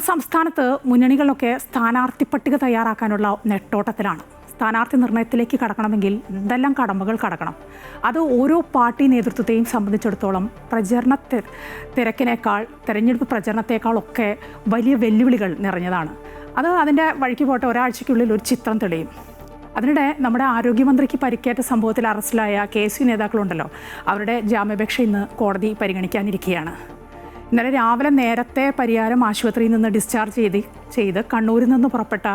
സംസ്ഥാനത്ത് മുന്നണികളിലൊക്കെ സ്ഥാനാർത്ഥി പട്ടിക തയ്യാറാക്കാനുള്ള നെട്ടോട്ടത്തിലാണ്. സ്ഥാനാർത്ഥി നിർണയത്തിലേക്ക് കടക്കണമെങ്കിൽ എന്തെല്ലാം കടമ്പകൾ കടക്കണം? അത് ഓരോ പാർട്ടി നേതൃത്വത്തെയും സംബന്ധിച്ചിടത്തോളം തെരഞ്ഞെടുപ്പ് പ്രചരണത്തെക്കാളൊക്കെ വലിയ വെല്ലുവിളികൾ നിറഞ്ഞതാണ്. അത് അതിൻ്റെ വഴിക്ക് പോട്ടെ, ഒരാഴ്ചയ്ക്കുള്ളിൽ ഒരു ചിത്രം തെളിയും. അതിനിടെ നമ്മുടെ ആരോഗ്യമന്ത്രിക്ക് പരിക്കേറ്റ സംഭവത്തിൽ അറസ്റ്റിലായ KSU നേതാക്കളുണ്ടല്ലോ, അവരുടെ ജാമ്യാപേക്ഷ ഇന്ന് കോടതി പരിഗണിക്കാനിരിക്കുകയാണ്. ഇന്നലെ രാവിലെ നേരത്തെ പരിയാരം ആശുപത്രിയിൽ നിന്ന് ഡിസ്ചാർജ് ചെയ്ത് കണ്ണൂരിൽ നിന്ന് പുറപ്പെട്ട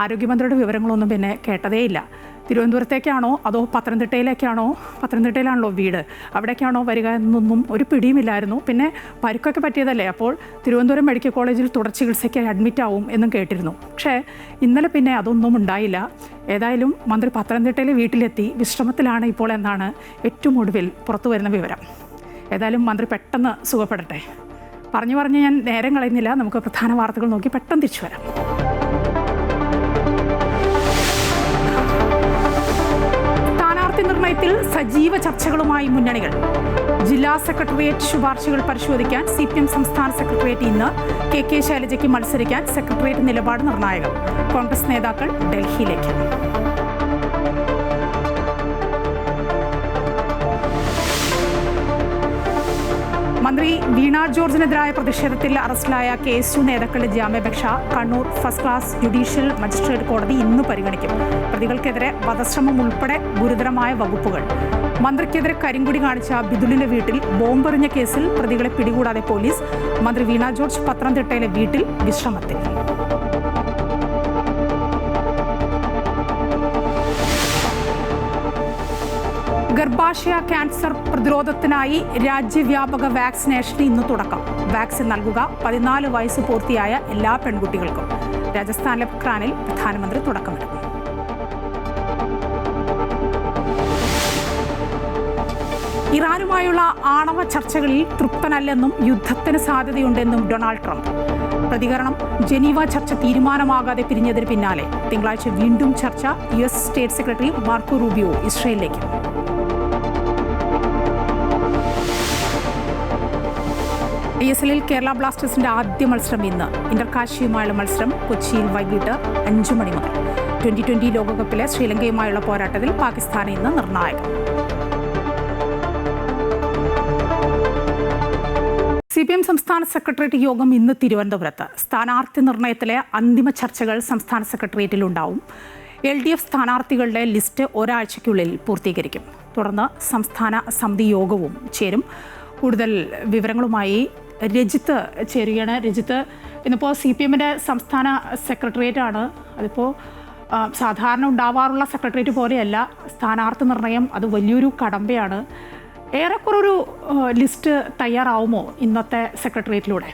ആരോഗ്യമന്ത്രിയുടെ വിവരങ്ങളൊന്നും പിന്നെ കേട്ടതേയില്ല. തിരുവനന്തപുരത്തേക്കാണോ അതോ പത്തനംതിട്ടയിലാണല്ലോ വീട്, അവിടേക്കാണോ വരിക എന്നൊന്നും ഒരു പിടിയുമില്ലായിരുന്നു. പിന്നെ പരിക്കൊക്കെ പറ്റിയതല്ലേ, അപ്പോൾ തിരുവനന്തപുരം മെഡിക്കൽ കോളേജിൽ തുടർ ചികിത്സയ്ക്ക് അഡ്മിറ്റ് ആവും എന്നും കേട്ടിരുന്നു. പക്ഷേ ഇന്നലെ പിന്നെ അതൊന്നും ഉണ്ടായില്ല. ഏതായാലും മന്ത്രി പത്തനംതിട്ടയിലെ വീട്ടിലെത്തി വിശ്രമത്തിലാണ് ഇപ്പോൾ എന്നാണ് ഏറ്റവും ഒടുവിൽ പുറത്തു വരുന്ന വിവരം. ഏതായാലും മന്ത്രി പെട്ടെന്ന് സുഖപ്പെടട്ടെ. പറഞ്ഞ് ഞാൻ നേരം കളയുന്നില്ല. നമുക്ക് പ്രധാന വാർത്തകൾ നോക്കി പെട്ടെന്ന് തിരിച്ചു വരാം. സ്ഥാനാർത്ഥി നിർണയത്തിൽ സജീവ ചർച്ചകളുമായി മുന്നണികൾ. ജില്ലാ സെക്രട്ടേറിയറ്റ് ശുപാർശകൾ പരിശോധിക്കാൻ CPM സംസ്ഥാന സെക്രട്ടേറിയറ്റ് ഇന്ന്. KK ശൈലജയ്ക്ക് മത്സരിക്കാൻ സെക്രട്ടേറിയറ്റ് നിലപാട് നിർണായകം. കോൺഗ്രസ് നേതാക്കൾ ഡൽഹിയിലേക്ക്. മന്ത്രി വീണ ജോർജിനെതിരായ പ്രതിഷേധത്തിൽ അറസ്റ്റിലായ KSU നേതാക്കളുടെ ജാമ്യാപേക്ഷ Kannur first class judicial magistrate കോടതി ഇന്ന് പരിഗണിക്കും. പ്രതികൾക്കെതിരെ വധശ്രമം ഉൾപ്പെടെ ഗുരുതരമായ വകുപ്പുകൾ. മന്ത്രിക്കെതിരെ കരിങ്കൊടി കാണിച്ച ബിദുലിന്റെ വീട്ടിൽ ബോംബെറിഞ്ഞ കേസിൽ പ്രതികളെ പിടികൂടാതെ പോലീസ്. മന്ത്രി വീണ ജോർജ് പത്തനംതിട്ടയിലെ വീട്ടിൽ വിശ്രമത്തിൽ. ഗർഭാശയ ക്യാൻസർ പ്രതിരോധത്തിനായി രാജ്യവ്യാപക വാക്സിനേഷന് ഇന്ന് തുടക്കം. വാക്സിൻ നൽകുക 14 വയസ്സ് പൂർത്തിയായ എല്ലാ പെൺകുട്ടികൾക്കും. രാജസ്ഥാനിലെ പൊഖ്രാനിൽ പ്രധാനമന്ത്രി തുടക്കമിടും. ഇറാനുമായുള്ള ആണവ ചർച്ചകളിൽ തൃപ്തനല്ലെന്നും യുദ്ധത്തിന് സാധ്യതയുണ്ടെന്നും ഡൊണാൾഡ് ട്രംപ്. പ്രതികരണം: ജനീവ ചർച്ച തീരുമാനമാകാതെ പിരിഞ്ഞതിന് പിന്നാലെ തിങ്കളാഴ്ച വീണ്ടും ചർച്ച. US state secretary Marco Rubio ഇസ്രയേലിലേക്ക്. ISLൽ കേരള ബ്ലാസ്റ്റേഴ്സിന്റെ ആദ്യ മത്സരം ഇന്ന്. ഇന്റർകാശിയുമായുള്ള മത്സരം കൊച്ചിയിൽ വൈകിട്ട് 5 മണി മുതൽ. 2020 ലോകകപ്പിലെ ശ്രീലങ്കയുമായുള്ള പോരാട്ടത്തിൽ പാകിസ്ഥാന് ഇന്ന് നിർണായകം. CPM സംസ്ഥാന സെക്രട്ടേറിയറ്റ് യോഗം ഇന്ന് തിരുവനന്തപുരത്ത്. സ്ഥാനാർത്ഥി നിർണയത്തിലെ അന്തിമ ചർച്ചകൾ സംസ്ഥാന സെക്രട്ടേറിയറ്റിലുണ്ടാവും. LDF സ്ഥാനാർത്ഥികളുടെ ലിസ്റ്റ് ഒരാഴ്ചയ്ക്കുള്ളിൽ പൂർത്തീകരിക്കും. തുടർന്ന് സംസ്ഥാന സമിതി യോഗവും ചേരും. കൂടുതൽ വിവരങ്ങളുമായി രജിത്ത് ചേരുകയാണ്. രജിത്ത്, ഇന്നിപ്പോൾ CPMന്റെ സംസ്ഥാന സെക്രട്ടേറിയറ്റ് ആണ്. അതിപ്പോൾ സാധാരണ ഉണ്ടാവാറുള്ള സെക്രട്ടേറിയറ്റ് പോലെയല്ല. സ്ഥാനാർത്ഥി നിർണയം അത് വലിയൊരു കടമ്പയാണ്. ഏറെക്കുറെ ഒരു ലിസ്റ്റ് തയ്യാറാവുമോ ഇന്നത്തെ സെക്രട്ടേറിയറ്റിലൂടെ?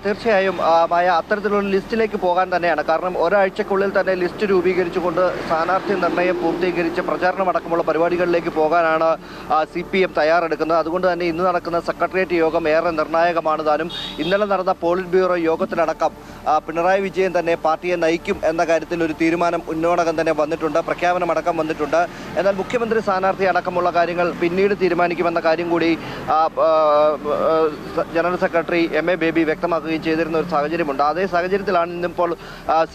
തീർച്ചയായും അത്തരത്തിലുള്ള ലിസ്റ്റിലേക്ക് പോകാൻ തന്നെയാണ്. കാരണം ഒരാഴ്ചക്കുള്ളിൽ തന്നെ ലിസ്റ്റ് രൂപീകരിച്ചുകൊണ്ട് സ്ഥാനാർത്ഥി നിർണയം പൂർത്തീകരിച്ച് പ്രചാരണമടക്കമുള്ള പരിപാടികളിലേക്ക് പോകാനാണ് CPM തയ്യാറെടുക്കുന്നത്. അതുകൊണ്ട് തന്നെ ഇന്ന് നടക്കുന്ന സെക്രട്ടേറിയറ്റ് യോഗം ഏറെ നിർണായകമാണ് താനും. ഇന്നലെ നടന്ന പോളിറ്റ് ബ്യൂറോ യോഗത്തിലടക്കം പിണറായി വിജയൻ തന്നെ പാർട്ടിയെ നയിക്കും എന്ന കാര്യത്തിൽ ഒരു തീരുമാനം ഉന്നോടകം തന്നെ വന്നിട്ടുണ്ട്, പ്രഖ്യാപനമടക്കം വന്നിട്ടുണ്ട്. എന്നാൽ മുഖ്യമന്ത്രി സ്ഥാനാർത്ഥി അടക്കമുള്ള കാര്യങ്ങൾ പിന്നീട് തീരുമാനിക്കുമെന്ന കാര്യം കൂടി ജനറൽ സെക്രട്ടറി MA ബേബി വ്യക്തമാക്കുകയും ചെയ്തിരുന്ന ഒരു സാഹചര്യമുണ്ട്. അതേ സാഹചര്യത്തിലാണ് ഇന്നിപ്പോൾ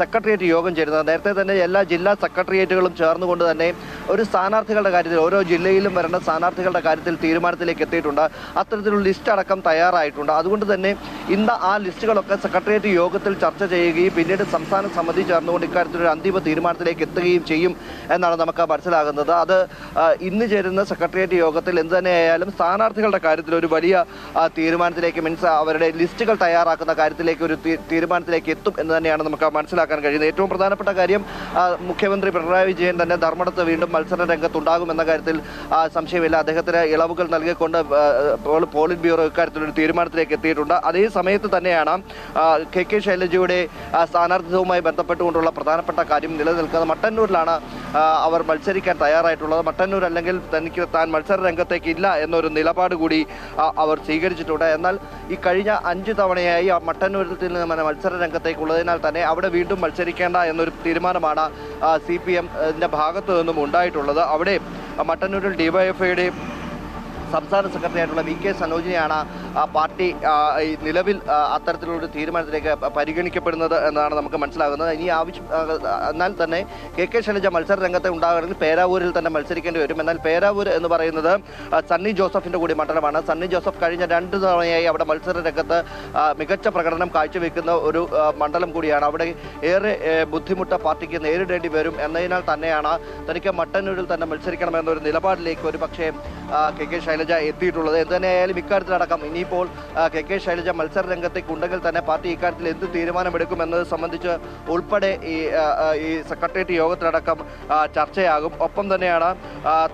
സെക്രട്ടേറിയറ്റ് യോഗം ചേരുന്നത്. നേരത്തെ തന്നെ എല്ലാ ജില്ലാ സെക്രട്ടേറിയറ്റുകളും ചേർന്നുകൊണ്ട് തന്നെ ഒരു സ്ഥാനാർത്ഥികളുടെ കാര്യത്തിൽ, ഓരോ ജില്ലയിലും വരേണ്ട സ്ഥാനാർത്ഥികളുടെ കാര്യത്തിൽ തീരുമാനത്തിലേക്ക് എത്തിയിട്ടുണ്ട്. അത്തരത്തിലുള്ള ലിസ്റ്റ് അടക്കം തയ്യാറായിട്ടുണ്ട്. അതുകൊണ്ട് തന്നെ ഇന്ന് ആ ലിസ്റ്റുകളൊക്കെ സെക്രട്ടേറിയറ്റ് യോഗത്തിൽ ചർച്ച ചെയ്യുകയും പിന്നീട് സംസ്ഥാന സമിതി ചേർന്നുകൊണ്ട് ഇക്കാര്യത്തിലൊരു അന്തിമ തീരുമാനത്തിലേക്ക് എത്തുകയും ചെയ്യും എന്നാണ് നമുക്ക് മനസ്സിലാകുന്നത്. അത് ഇന്ന് ചേരുന്ന സെക്രട്ടേറിയറ്റ് യോഗത്തിൽ എന്ത് തന്നെയായാലും സ്ഥാനാർത്ഥികളുടെ കാര്യത്തിൽ ഒരു വലിയ തീരുമാനത്തിലേക്ക്, മീൻസ് അവരുടെ ലിസ്റ്റുകൾ തയ്യാറാക്കുന്ന കാര്യത്തിലേക്ക് ഒരു തീരുമാനത്തിലേക്ക് എത്തും എന്ന് തന്നെയാണ് നമുക്ക് മനസ്സിലാക്കാൻ കഴിയുന്നത്. ഏറ്റവും പ്രധാനപ്പെട്ട കാര്യം, മുഖ്യമന്ത്രി പിണറായി വിജയൻ തന്നെ ധർമ്മടത്ത് വീണ്ടും മത്സര രംഗത്തുണ്ടാകുമെന്ന കാര്യത്തിൽ സംശയമില്ല. അദ്ദേഹത്തിന് ഇളവുകൾ നൽകിക്കൊണ്ട് പോളിറ്റ് ബ്യൂറോ ഇക്കാര്യത്തിലൊരു തീരുമാനത്തിലേക്ക് എത്തിയിട്ടുണ്ട്. അതേ സമയത്ത് തന്നെയാണ് KK ശൈലജയുടെ സ്ഥാനാർത്ഥിത്വവുമായി ബന്ധപ്പെട്ടുകൊണ്ടുള്ള പ്രധാനപ്പെട്ട കാര്യം നിലനിൽക്കുന്നത്. മട്ടന്നൂരിലാണ് അവർ മത്സരിക്കാൻ തയ്യാറായിട്ടുള്ളത്. മട്ടന്നൂർ അല്ലെങ്കിൽ താൻ മത്സര രംഗത്തേക്ക് ഇല്ല എന്നൊരു നിലപാട് കൂടി അവർ സ്വീകരിച്ചിട്ടുണ്ട്. എന്നാൽ ഈ കഴിഞ്ഞ 5 തവണയായി മട്ടന്നൂരിൽ നിന്ന് മത്സര രംഗത്തേക്കുള്ളതിനാൽ തന്നെ അവിടെ വീണ്ടും മത്സരിക്കേണ്ട എന്നൊരു തീരുമാനമാണ് CPMന്റെ ഭാഗത്തു നിന്നും ഉണ്ടായിട്ടുള്ളത്. അവിടെ മട്ടന്നൂരിൽ DYFIയുടെ സംസ്ഥാന സെക്രട്ടറി ആയിട്ടുള്ള VK സനോജിനെയാണ് പാർട്ടി ഈ നിലവിൽ അത്തരത്തിലുള്ളൊരു തീരുമാനത്തിലേക്ക് പരിഗണിക്കപ്പെടുന്നത് എന്നാണ് നമുക്ക് മനസ്സിലാകുന്നത്. ഇനി എന്നാൽ തന്നെ കെ ശൈലജ മത്സര രംഗത്തെ ഉണ്ടാകണമെങ്കിൽ പേരാവൂരിൽ തന്നെ മത്സരിക്കേണ്ടി വരും. എന്നാൽ പേരാവൂർ എന്ന് പറയുന്നത് സണ്ണി ജോസഫിന്റെ കൂടി മണ്ഡലമാണ്. സണ്ണി ജോസഫ് കഴിഞ്ഞ 2 തവണയായി അവിടെ മത്സര രംഗത്ത് മികച്ച പ്രകടനം കാഴ്ചവെക്കുന്ന ഒരു മണ്ഡലം കൂടിയാണ്. അവിടെ ഏറെ ബുദ്ധിമുട്ട് പാർട്ടിക്ക് നേരിടേണ്ടി വരും എന്നതിനാൽ തന്നെയാണ് തനിക്ക് മട്ടന്നൂരിൽ തന്നെ മത്സരിക്കണമെന്നൊരു നിലപാടിലേക്ക് ഒരു പക്ഷേ കെ ശൈലജ എത്തിയിട്ടുള്ളത്. എന്തുതന്നെയായാലും ഇക്കാര്യത്തിലടക്കം ഇനിയിപ്പോൾ കെ ശൈലജ മത്സര രംഗത്തേക്ക് ഉണ്ടെങ്കിൽ തന്നെ പാർട്ടി ഇക്കാര്യത്തിൽ എന്ത് തീരുമാനമെടുക്കുമെന്നത് സംബന്ധിച്ച് ഉൾപ്പെടെ ഈ സെക്രട്ടേറിയറ്റ് യോഗത്തിലടക്കം ചർച്ചയാകും. ഒപ്പം തന്നെയാണ്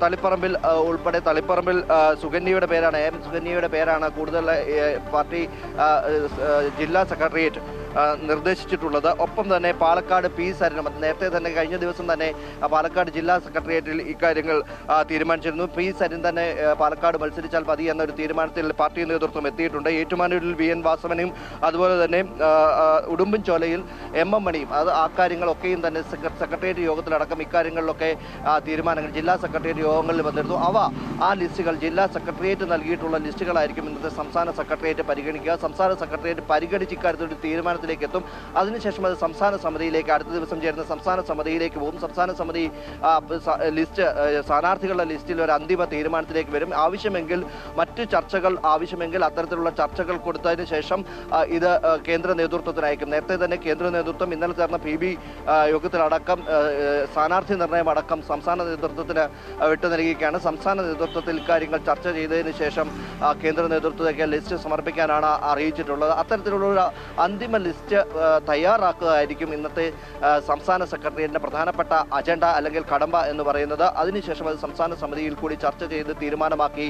തളിപ്പറമ്പിൽ ഉൾപ്പെടെ തളിപ്പറമ്പിൽ സുകന്യയുടെ പേരാണ് കൂടുതൽ പാർട്ടി ജില്ലാ സെക്രട്ടേറിയറ്റ് നിർദ്ദേശിച്ചിട്ടുള്ളത്. ഒപ്പം തന്നെ പാലക്കാട് പി സരിനും നേരത്തെ തന്നെ കഴിഞ്ഞ ദിവസം തന്നെ പാലക്കാട് ജില്ലാ സെക്രട്ടേറിയറ്റിൽ ഇക്കാര്യങ്ങൾ തീരുമാനിച്ചിരുന്നു. പി സരിൻ തന്നെ പാലക്കാട് മത്സരിച്ചാൽ മതി എന്നൊരു തീരുമാനത്തിൽ പാർട്ടി നേതൃത്വം എത്തിയിട്ടുണ്ട്. ഏറ്റുമാനൂരിൽ VN വാസവനും അതുപോലെ തന്നെ ഉടുമ്പൻചോലയിൽ MM മണിയും ആ കാര്യങ്ങളൊക്കെയും തന്നെ സെക്രട്ടേറിയറ്റ് യോഗത്തിലടക്കം ഇക്കാര്യങ്ങളിലൊക്കെ തീരുമാനങ്ങൾ ജില്ലാ സെക്രട്ടേറിയറ്റ് യോഗങ്ങളിൽ വന്നിരുന്നു. ആ ലിസ്റ്റുകൾ ജില്ലാ സെക്രട്ടേറിയറ്റ് നൽകിയിട്ടുള്ള ലിസ്റ്റുകളായിരിക്കും ഇന്നത്തെ സംസ്ഥാന സെക്രട്ടേറിയറ്റ് പരിഗണിക്കുക. സംസ്ഥാന സെക്രട്ടേറിയറ്റ് പരിഗണിച്ച് ഇക്കാര്യത്തിൽ ഒരു തീരുമാനത്തിലേക്ക് എത്തും. അതിനുശേഷം അത് സംസ്ഥാന സമിതിയിലേക്ക് അടുത്ത ദിവസം ചേരുന്ന സംസ്ഥാന സമിതിയിലേക്ക് പോകും. സംസ്ഥാന സമിതി ലിസ്റ്റ് സ്ഥാനാർത്ഥികളുടെ ലിസ്റ്റിൽ ഒരു അന്തിമ തീരുമാനത്തിലേക്ക് വരും. ആവശ്യമെങ്കിൽ അത്തരത്തിലുള്ള ചർച്ചകൾ കൊടുത്തതിന് ശേഷം ഇത് കേന്ദ്ര നേതൃത്വത്തിന് അയക്കും. നേരത്തെ തന്നെ കേന്ദ്ര നേതൃത്വം ഇന്നലെ ചേർന്ന PB യോഗത്തിലടക്കം സ്ഥാനാർത്ഥി നിർണയം അടക്കം സംസ്ഥാന നേതൃത്വത്തിന് വിട്ടു നൽകിയിരിക്കുകയാണ്. സംസ്ഥാന നേതൃത്വത്തിൽ ഇക്കാര്യങ്ങൾ ചർച്ച ചെയ്തതിന് ശേഷം കേന്ദ്ര നേതൃത്വത്തിലേക്ക് ലിസ്റ്റ് സമർപ്പിക്കാനാണ് അറിയിച്ചിട്ടുള്ളത്. അത്തരത്തിലുള്ള ഒരു അന്തിമ ലിസ്റ്റ് തയ്യാറാക്കുകയായിരിക്കും ഇന്നത്തെ സംസ്ഥാന സെക്രട്ടേറിയറ്റിന്റെ പ്രധാനപ്പെട്ട അജണ്ട അല്ലെങ്കിൽ കടമ്പ എന്ന് പറയുന്നത്. അതിനുശേഷം അത് സംസ്ഥാന സമിതിയിൽ കൂടി ചർച്ച ചെയ്ത് തീരുമാനമാക്കി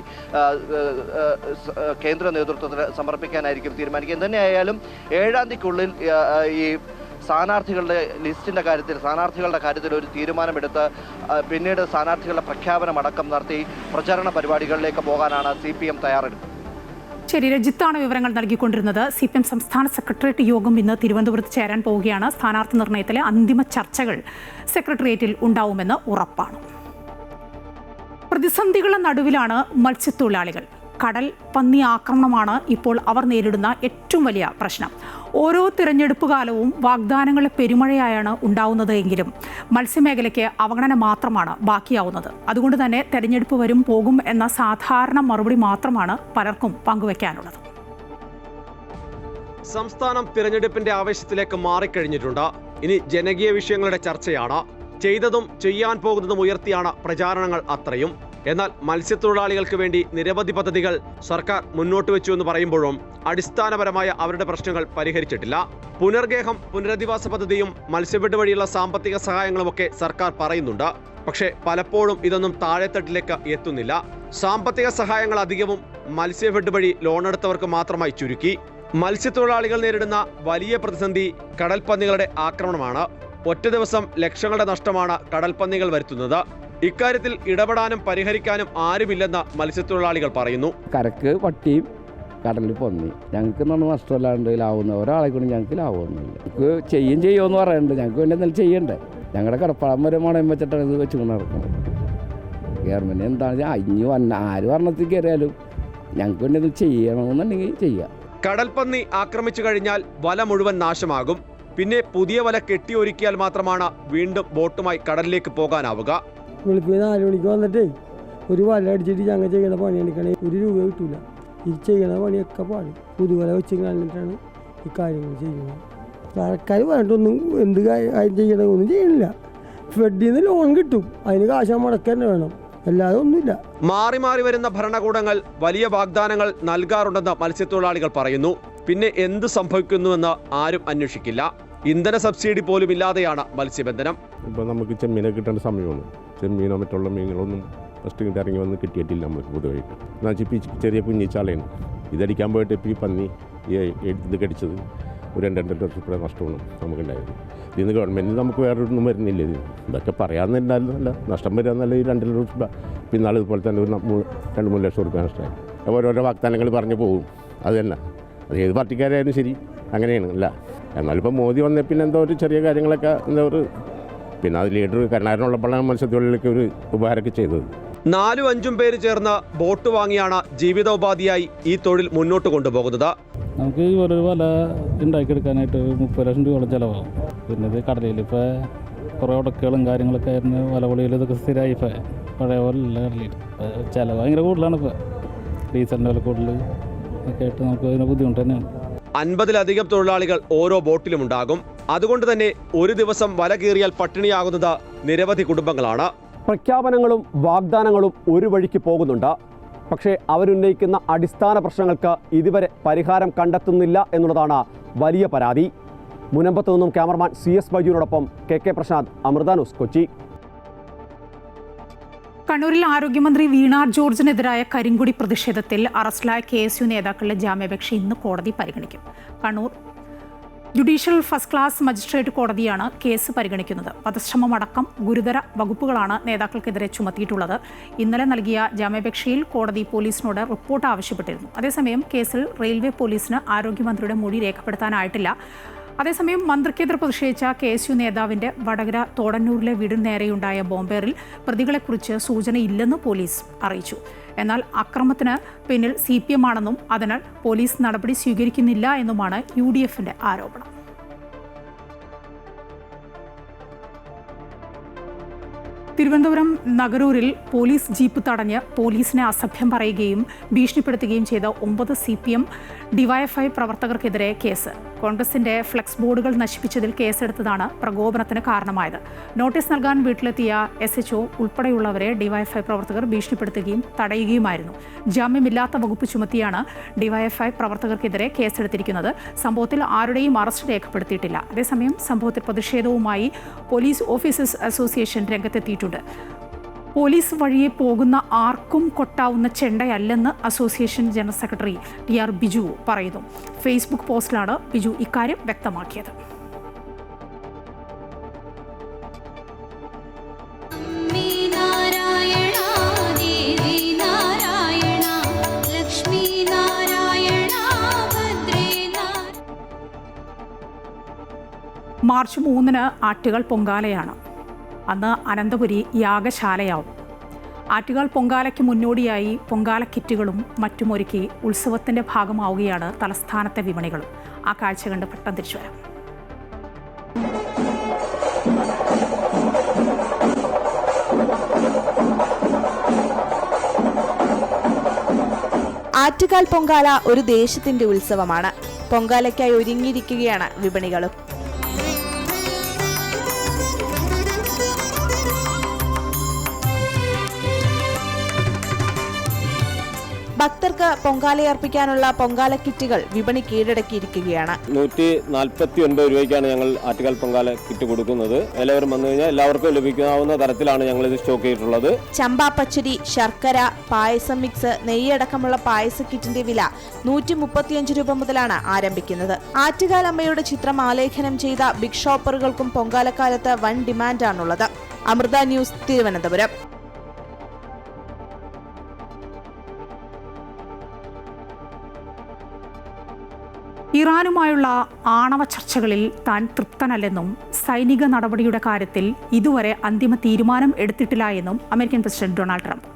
കേന്ദ്ര നേതൃത്വത്തിന് സമർപ്പിക്കാനായിരിക്കും തീരുമാനിക്കുക. എന്തുതന്നെയായാലും 7-ാം തീയതിക്കുള്ളിൽ ഈ സ്ഥാനാർത്ഥികളുടെ കാര്യത്തിൽ ഒരു തീരുമാനമെടുത്ത് പിന്നീട് സ്ഥാനാർത്ഥികളുടെ പ്രഖ്യാപനം അടക്കം നടത്തി പ്രചാരണ പരിപാടികളിലേക്ക് പോകാനാണ് CPM തയ്യാറെടുക്കുന്നത്. ശരി, രജിത്താണ് വിവരങ്ങൾ നൽകിക്കൊണ്ടിരുന്നത്. CPM സംസ്ഥാന സെക്രട്ടേറിയറ്റ് യോഗം ഇന്ന് തിരുവനന്തപുരത്ത് ചേരാൻ പോവുകയാണ്. സ്ഥാനാർത്ഥി നിർണയത്തിലെ അന്തിമ ചർച്ചകൾ സെക്രട്ടേറിയറ്റിൽ ഉണ്ടാവുമെന്ന് ഉറപ്പാണ്. പ്രതിസന്ധികളുടെ നടുവിലാണ് മത്സ്യത്തൊഴിലാളികൾ. കടൽ പന്നി ആക്രമണമാണ് ഇപ്പോൾ അവർ നേരിടുന്ന ഏറ്റവും വലിയ പ്രശ്നം. ഓരോ തിരഞ്ഞെടുപ്പ് കാലവും വാഗ്ദാനങ്ങളുടെ പെരുമഴയായാണ് ഉണ്ടാവുന്നത് എങ്കിലും മത്സ്യമേഖലയ്ക്ക് അവഗണന മാത്രമാണ് ബാക്കിയാവുന്നത്. അതുകൊണ്ട് തന്നെ തെരഞ്ഞെടുപ്പ് വരും പോകും എന്ന സാധാരണ മറുപടി മാത്രമാണ് പലർക്കും പങ്കുവയ്ക്കാനുള്ളത്. സംസ്ഥാനം തിരഞ്ഞെടുപ്പിന്റെ ആവേശത്തിലേക്ക് മാറിക്കഴിഞ്ഞിട്ടുണ്ട്. ഇനി ജനകീയ വിഷയങ്ങളുടെ ചർച്ചയാണ്. ചെയ്തതും ചെയ്യാൻ പോകുന്നതും ഉയർത്തിയാണ് പ്രചാരണങ്ങൾ അത്രയും. എന്നാൽ മത്സ്യത്തൊഴിലാളികൾക്ക് വേണ്ടി നിരവധി പദ്ധതികൾ സർക്കാർ മുന്നോട്ട് വെച്ചു എന്ന് പറയുമ്പോഴും അടിസ്ഥാനപരമായ അവരുടെ പ്രശ്നങ്ങൾ പരിഹരിച്ചിട്ടില്ല. പുനർഗേഹം, പുനരധിവാസ പദ്ധതിയും മത്സ്യഫെഡ് വഴിയുള്ള സാമ്പത്തിക സഹായങ്ങളുമൊക്കെ സർക്കാർ പറയുന്നുണ്ട്. പക്ഷേ പലപ്പോഴും ഇതൊന്നും താഴെത്തട്ടിലേക്ക് എത്തുന്നില്ല. സാമ്പത്തിക സഹായങ്ങൾ അധികവും മത്സ്യഫെഡ് വഴി ലോണെടുത്തവർക്ക് മാത്രമായി ചുരുക്കി. മത്സ്യത്തൊഴിലാളികൾ നേരിടുന്ന വലിയ പ്രതിസന്ധി കടൽപ്പന്നികളുടെ ആക്രമണമാണ്. ഒറ്റ ദിവസം ലക്ഷങ്ങളുടെ നഷ്ടമാണ് കടൽപ്പന്നികൾ വരുത്തുന്നത്. ഇക്കാര്യത്തിൽ ഇടപെടാനും പരിഹരിക്കാനും ആരുമില്ലെന്ന് മത്സ്യത്തൊഴിലാളികൾ പറയുന്നു. കരക്ക് പട്ടിയും കടലിൽ പൊന്നി ഞങ്ങൾക്ക് നഷ്ടമല്ലാണ്ട് ലാവുന്ന ഒരാളെ കൊണ്ട് ഞങ്ങൾക്ക് ലാവുമൊന്നുമില്ല. ഞങ്ങൾക്ക് ചെയ്യുമെന്ന് പറയുന്നുണ്ട്. ഞങ്ങൾക്ക് വേണ്ടി എന്തെങ്കിലും ചെയ്യണ്ടേ? ഞങ്ങളുടെ കടപ്പാടം വരെ മണയം വെച്ചിട്ടാണ് ഇത് വെച്ചുകൊണ്ട് നടക്കുന്നത്. ഗവൺമെൻറ് എന്താണ് ആര് ഭരണത്തിൽ കയറിയാലും ഞങ്ങൾക്ക് വേണ്ടി ഇത് ചെയ്യണമെന്നുണ്ടെങ്കിൽ ചെയ്യാം. കടൽപ്പന്നി ആക്രമിച്ചു കഴിഞ്ഞാൽ വല മുഴുവൻ നാശമാകും. പിന്നെ പുതിയ വല കെട്ടിയൊരുക്കിയാൽ മാത്രമാണ് വീണ്ടും ബോട്ടുമായി കടലിലേക്ക് പോകാനാവുക. വെളുപ്പിന് 4 മണിക്ക് വന്നിട്ടേ ഒരു വല അടിച്ചിട്ട് ഞങ്ങൾ ചെയ്യണ പണി എടുക്കണേ 1 രൂപ കിട്ടൂല. ഈ ചെയ്യണ പണിയൊക്കെ പാടും. പുതുവല വെച്ച് കഴിഞ്ഞിട്ടാണ് ഈ കാര്യങ്ങൾ ചെയ്യുന്നത്. സർക്കാർ പറഞ്ഞിട്ടൊന്നും എന്ത് കാര്യം ചെയ്യണമെന്നൊന്നും ചെയ്യണില്ല. ഫെഡിൽ നിന്ന് ലോൺ കിട്ടും, അതിന് കാശ് മുടക്കുക തന്നെ വേണം, അല്ലാതെ ഒന്നുമില്ല. മാറി മാറി വരുന്ന ഭരണകൂടങ്ങൾ വലിയ വാഗ്ദാനങ്ങൾ നൽകാറുണ്ടെന്ന് മത്സ്യത്തൊഴിലാളികൾ പറയുന്നു. പിന്നെ എന്ത് സംഭവിക്കുന്നുവെന്ന് ആരും അന്വേഷിക്കില്ല. ഇന്ധന സബ്സിഡി പോലും ഇല്ലാതെയാണ് മത്സ്യബന്ധനം. ഇപ്പോൾ നമുക്ക് ചെമ്മീനെ കിട്ടേണ്ട സമയമാണ്. ചെമ്മീനോ മറ്റുള്ള മീനുകളൊന്നും ഫസ്റ്റ് ഇറങ്ങി വന്ന് കിട്ടിയിട്ടില്ല നമുക്ക് പൊതുവായിട്ട്. എന്നുവെച്ചാൽ ചെറിയ കുഞ്ഞിച്ചാളയാണ് ഇതടിക്കാൻ പോയിട്ട് ഇപ്പോൾ ഈ പന്നി ഇത് കടിച്ചത് ഒരു 2-2 ലക്ഷം രൂപ നഷ്ടമാണ് നമുക്കുണ്ടായത്. ഇതിന് ഗവൺമെൻറ് നമുക്ക് വേറൊന്നും വരുന്നില്ല. ഇതൊക്കെ പറയാമെന്നല്ല, നഷ്ടം വരികയെന്നല്ല. ഈ 2 ലക്ഷം രൂപ പിന്നാൾ ഇതുപോലെ തന്നെ ഒരു 2-3 ലക്ഷം രൂപ നഷ്ടമായി. ഓരോരോ വാഗ്ദാനങ്ങൾ പറഞ്ഞു പോകും. അത് തന്നെ, അത് ഏത് പാർട്ടിക്കാരായാലും ശരി അങ്ങനെയാണ് അല്ല. എന്നാലിപ്പോൾ മോദി വന്നേ പിന്നെ എന്തോ ഒരു ചെറിയ കാര്യങ്ങളൊക്കെ എന്താ ഒരു പിന്നെ അത് ലീഡർ കരുണാകരനുള്ളപ്പോഴാണ് മത്സ്യത്തൊഴിലാളികൾക്ക് ഒരു ഉപകാരമൊക്കെ ചെയ്തത്. 4-5 പേര് ചേർന്ന് ബോട്ട് വാങ്ങിയാണ് ജീവിതോപാധിയായി ഈ തൊഴിൽ മുന്നോട്ട് കൊണ്ടുപോകുന്നത്. നമുക്ക് ഈ ഒരു വല ഉണ്ടാക്കിയെടുക്കാനായിട്ട് 30 ലക്ഷം രൂപയോളം ചിലവാകും. പിന്നെ ഇത് കടലിൽ ഇപ്പോൾ കുറേ ഉടക്കുകളും കാര്യങ്ങളൊക്കെ ആയിരുന്നു. വലപൊളിയിൽ ഇതൊക്കെ സ്ഥിരമായി ഇപ്പോൾ പഴയ പോലെ അല്ല കടലിൽ. ചിലവ് ഭയങ്കര കൂടുതലാണ്. ഇപ്പോൾ ഡീസലിൻ്റെ വില കൂടുതൽ ഒക്കെ ആയിട്ട് നമുക്ക് അതിന് ബുദ്ധിമുട്ട് തന്നെയാണ്. 50-ലധികം തൊഴിലാളികൾ ഓരോ ബോട്ടിലും ഉണ്ടാകും. അതുകൊണ്ട് തന്നെ ഒരു ദിവസം വല കീറിയാൽ പട്ടിണിയാകുന്നത് നിരവധി കുടുംബങ്ങളാണ്. പ്രഖ്യാപനങ്ങളും വാഗ്ദാനങ്ങളും ഒരു വഴിക്ക് പോകുന്നുണ്ട്. പക്ഷേ അവരുന്നയിക്കുന്ന അടിസ്ഥാന പ്രശ്നങ്ങൾക്ക് ഇതുവരെ പരിഹാരം കണ്ടെത്തുന്നില്ല എന്നുള്ളതാണ് വലിയ പരാതി. മുനമ്പത്തു നിന്നും ക്യാമറമാൻ CS ബൈജുവിനോടൊപ്പം KK പ്രശാന്ത്, അമൃത ന്യൂസ്, കൊച്ചി. കണ്ണൂരിൽ ആരോഗ്യമന്ത്രി വീണ ജോർജിനെതിരായ കരിങ്കൊടി പ്രതിഷേധത്തിൽ അറസ്റ്റിലായ KSU നേതാക്കളുടെ ജാമ്യാപേക്ഷ ഇന്ന് കോടതി പരിഗണിക്കും. Kannur judicial first class magistrate കോടതിയാണ് കേസ് പരിഗണിക്കുന്നത്. വധശ്രമമടക്കം ഗുരുതര വകുപ്പുകളാണ് നേതാക്കൾക്കെതിരെ ചുമത്തിയിട്ടുള്ളത്. ഇന്നലെ നൽകിയ ജാമ്യാപേക്ഷയിൽ കോടതി പോലീസിനോട് റിപ്പോർട്ട് ആവശ്യപ്പെട്ടിരുന്നു. അതേസമയം കേസിൽ റെയിൽവേ പോലീസിന് ആരോഗ്യമന്ത്രിയുടെ മൊഴി രേഖപ്പെടുത്താനായിട്ടില്ല. അതേസമയം മന്ത്രിക്കെതിരെ പ്രതിഷേധിച്ച KSU നേതാവിന്റെ വടകര തോടന്നൂരിലെ വീടിന് നേരെയുണ്ടായ ബോംബേറിൽ പ്രതികളെക്കുറിച്ച് സൂചനയില്ലെന്ന് പോലീസ് അറിയിച്ചു. എന്നാൽ അക്രമത്തിന് പിന്നിൽ CPM ആണെന്നും അതിനാൽ പോലീസ് നടപടി സ്വീകരിക്കുന്നില്ല എന്നുമാണ് UDFന്റെ ആരോപണം. തിരുവനന്തപുരം നഗരൂരിൽ പോലീസ് ജീപ്പ് തടഞ്ഞ് പോലീസിനെ അസഭ്യം പറയുകയും ഭീഷണിപ്പെടുത്തുകയും ചെയ്ത 9 CPM DYFI പ്രവർത്തകർക്കെതിരെ കേസ്. കോൺഗ്രസിന്റെ ഫ്ലെക്സ് ബോർഡുകൾ നശിപ്പിച്ചതിൽ കേസെടുത്തതാണ് പ്രകോപനത്തിന് കാരണമായത്. നോട്ടീസ് നൽകാൻ വീട്ടിലെത്തിയ SHO ഉൾപ്പെടെയുള്ളവരെ DYFI പ്രവർത്തകർ ഭീഷണിപ്പെടുത്തുകയും തടയുകയുമായിരുന്നു. ജാമ്യമില്ലാത്ത വകുപ്പ് ചുമത്തിയാണ് DYFI പ്രവർത്തകർക്കെതിരെ കേസെടുത്തിരിക്കുന്നത്. സംഭവത്തിൽ ആരുടെയും അറസ്റ്റ് രേഖപ്പെടുത്തിയിട്ടില്ല. അതേസമയം സംഭവത്തിൽ പ്രതിഷേധവുമായി പോലീസ് ഓഫീസേഴ്സ് അസോസിയേഷൻ രംഗത്തെത്തിയിട്ടുണ്ട്. പോലീസ് വഴിയെ പോകുന്ന ആർക്കും കൊട്ടാവുന്ന ചെണ്ടയല്ലെന്ന് association general secretary TR Biju പറയുന്നു. ഫേസ്ബുക്ക് പോസ്റ്റിലാണ് ബിജു ഇക്കാര്യം വ്യക്തമാക്കിയത്. മാർച്ച് 3 ആറ്റുകാൽ പൊങ്കാലയാണ്. അന്ന് അനന്തപുരി യാഗശാലയാവും. ആറ്റുകാൽ പൊങ്കാലയ്ക്ക് മുന്നോടിയായി പൊങ്കാല കിറ്റുകളും മറ്റുമൊരുക്കി ഉത്സവത്തിൻ്റെ ഭാഗമാവുകയാണ് തലസ്ഥാനത്തെ വിപണികളും. ആ കാഴ്ച കണ്ട് പെട്ടെന്ന് തിരിച്ചു വരാം. ആറ്റുകാൽ പൊങ്കാല ഒരു ദേശത്തിന്റെ ഉത്സവമാണ്. പൊങ്കാലയ്ക്കായി ഒരുങ്ങിയിരിക്കുകയാണ് വിപണികളും. ഭക്തർക്ക് പൊങ്കാലയർപ്പിക്കാനുള്ള പൊങ്കാല കിറ്റുകൾ വിപണി കീഴടക്കിയിരിക്കുകയാണ്. 149 രൂപയ്ക്കാണ് ഞങ്ങൾ ആറ്റുകാൽ പൊങ്കാല കിറ്റ് കൊടുക്കുന്നത്. എല്ലാവരും വന്നു കഴിഞ്ഞാൽ എല്ലാവർക്കും ലഭിക്കാവുന്ന തരത്തിലാണ് ഞങ്ങൾ ഇത് സ്റ്റോക്ക് ചെയ്തിട്ടുള്ളത്. ചമ്പാ പച്ചരി, ശർക്കര, പായസം മിക്സ്, നെയ്യടക്കമുള്ള പായസ കിറ്റിന്റെ വില 135 രൂപ മുതലാണ് ആരംഭിക്കുന്നത്. ആറ്റുകാൽ അമ്മയുടെ ചിത്രം ആലേഖനം ചെയ്ത ബിഗ് ഷോപ്പറുകൾക്കും പൊങ്കാലക്കാലത്ത് വൻ ഡിമാൻഡാണുള്ളത്. അമൃത ന്യൂസ്, തിരുവനന്തപുരം. ഇറാനുമായുള്ള ആണവ ചർച്ചകളിൽ താൻ തൃപ്തനല്ലെന്നും സൈനിക നടപടിയുടെ കാര്യത്തിൽ ഇതുവരെ അന്തിമ തീരുമാനം എടുത്തിട്ടില്ല എന്നും അമേരിക്കൻ പ്രസിഡന്റ് ഡൊണാൾഡ് ട്രംപ്.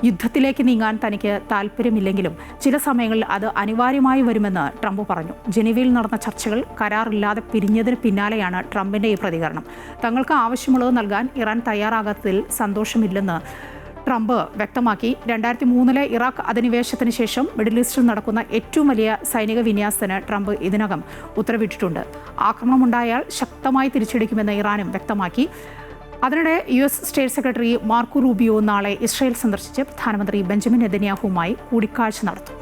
യുദ്ധത്തിലേക്ക് നീങ്ങാൻ തനിക്ക് താൽപ്പര്യമില്ലെങ്കിലും ചില സമയങ്ങളിൽ അത് അനിവാര്യമായി വരുമെന്ന് ട്രംപ് പറഞ്ഞു. ജനീവയിൽ നടന്ന ചർച്ചകൾ കരാറില്ലാതെ പിരിഞ്ഞതിന് പിന്നാലെയാണ് ട്രംപിന്റെ ഈ പ്രതികരണം. തങ്ങൾക്ക് ആവശ്യമുള്ളത് നൽകാൻ ഇറാൻ തയ്യാറാകാത്തതിൽ സന്തോഷമില്ലെന്ന് ട്രംപ് വ്യക്തമാക്കി. 2003 ഇറാഖ് അധിനിവേശത്തിന് ശേഷം മിഡിൽ ഈസ്റ്റിൽ നടക്കുന്ന ഏറ്റവും വലിയ സൈനിക വിന്യാസത്തിന് ട്രംപ് ഇതിനകം ഉത്തരവിട്ടിട്ടുണ്ട്. ആക്രമണമുണ്ടായാൽ ശക്തമായി തിരിച്ചടിക്കുമെന്ന് ഇറാനും വ്യക്തമാക്കി. അതിനിടെ US state secretary Marco Rubio നാളെ ഇസ്രായേൽ സന്ദർശിച്ച് പ്രധാനമന്ത്രി ബെഞ്ചമിൻ നെതന്യാഹുവുമായി കൂടിക്കാഴ്ച നടത്തും.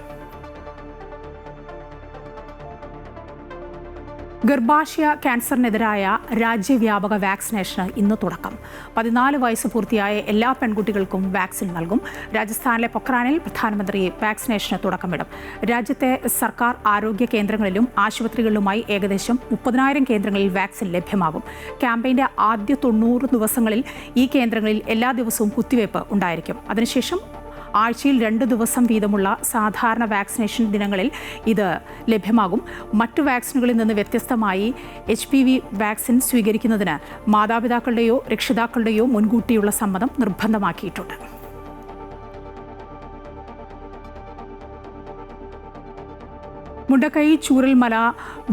ഗർഭാശയ ക്യാൻസറിനെതിരായ രാജ്യവ്യാപക വാക്സിനേഷന് ഇന്ന് തുടക്കം. 14 വയസ്സ് പൂർത്തിയായ എല്ലാ പെൺകുട്ടികൾക്കും വാക്സിൻ നൽകും. രാജസ്ഥാനിലെ പൊക്രാനിൽ പ്രധാനമന്ത്രി വാക്സിനേഷന് തുടക്കമിടും. രാജ്യത്തെ സർക്കാർ ആരോഗ്യ കേന്ദ്രങ്ങളിലും ആശുപത്രികളിലുമായി ഏകദേശം 30,000 കേന്ദ്രങ്ങളിൽ വാക്സിൻ ലഭ്യമാകും. ക്യാമ്പയിൻ്റെ ആദ്യ 90 ദിവസങ്ങളിൽ ഈ കേന്ദ്രങ്ങളിൽ എല്ലാ ദിവസവും കുത്തിവയ്പ് ഉണ്ടായിരിക്കും. അതിനുശേഷം ആഴ്ചയിൽ 2 ദിവസം വീതമുള്ള സാധാരണ വാക്സിനേഷൻ ദിനങ്ങളിൽ ഇത് ലഭ്യമാകും. മറ്റു വാക്സിനുകളിൽ നിന്ന് വ്യത്യസ്തമായി HPV വാക്സിൻ സ്വീകരിക്കുന്നതിന് മാതാപിതാക്കളുടെയോ രക്ഷിതാക്കളുടെയോ മുൻകൂട്ടിയുള്ള സമ്മതം നിർബന്ധമാക്കിയിട്ടുണ്ട്. മുണ്ടക്കൈ ചൂരൽമല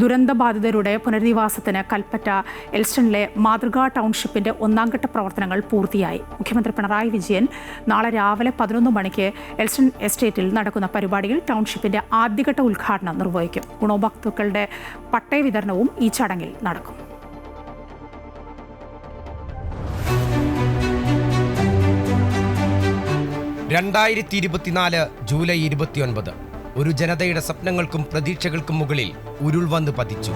ദുരന്തബാധിതരുടെ പുനരധിവാസത്തിന് കൽപ്പറ്റ എൽസ്റ്റണിലെ മാതൃകാ ടൗൺഷിപ്പിന്റെ ഒന്നാംഘട്ട പ്രവർത്തനങ്ങൾ പൂർത്തിയായി. മുഖ്യമന്ത്രി പിണറായി വിജയൻ നാളെ രാവിലെ 11 മണിക്ക് എൽസ്റ്റൺ എസ്റ്റേറ്റിൽ നടക്കുന്ന പരിപാടിയിൽ ടൗൺഷിപ്പിന്റെ ആദ്യഘട്ട ഉദ്ഘാടനം നിർവഹിക്കും. ഗുണഭോക്താക്കളുടെ പട്ടയ വിതരണവും ഈ ചടങ്ങിൽ നടക്കും. ജൂലൈ 29 ഒരു ജനതയുടെ സ്വപ്നങ്ങൾക്കും പ്രതീക്ഷകൾക്കും മുകളിൽ ഉരുൾ വന്ന് പതിച്ചു.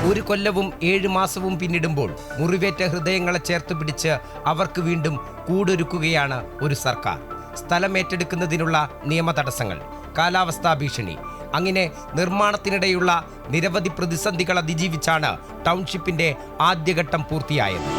ഒരു കൊല്ലവും 7 മാസവും പിന്നിടുമ്പോൾ മുറിവേറ്റ ഹൃദയങ്ങളെ ചേർത്ത് പിടിച്ച് അവർക്ക് വീണ്ടും കൂടൊരുക്കുകയാണ് ഒരു സർക്കാർ. സ്ഥലം ഏറ്റെടുക്കുന്നതിനുള്ള നിയമ തടസ്സങ്ങൾ, കാലാവസ്ഥാ ഭീഷണി, അങ്ങനെ നിർമ്മാണത്തിനിടെയുള്ള നിരവധി പ്രതിസന്ധികൾ അതിജീവിച്ചാണ് ടൗൺഷിപ്പിന്റെ ആദ്യഘട്ടം പൂർത്തിയായത്.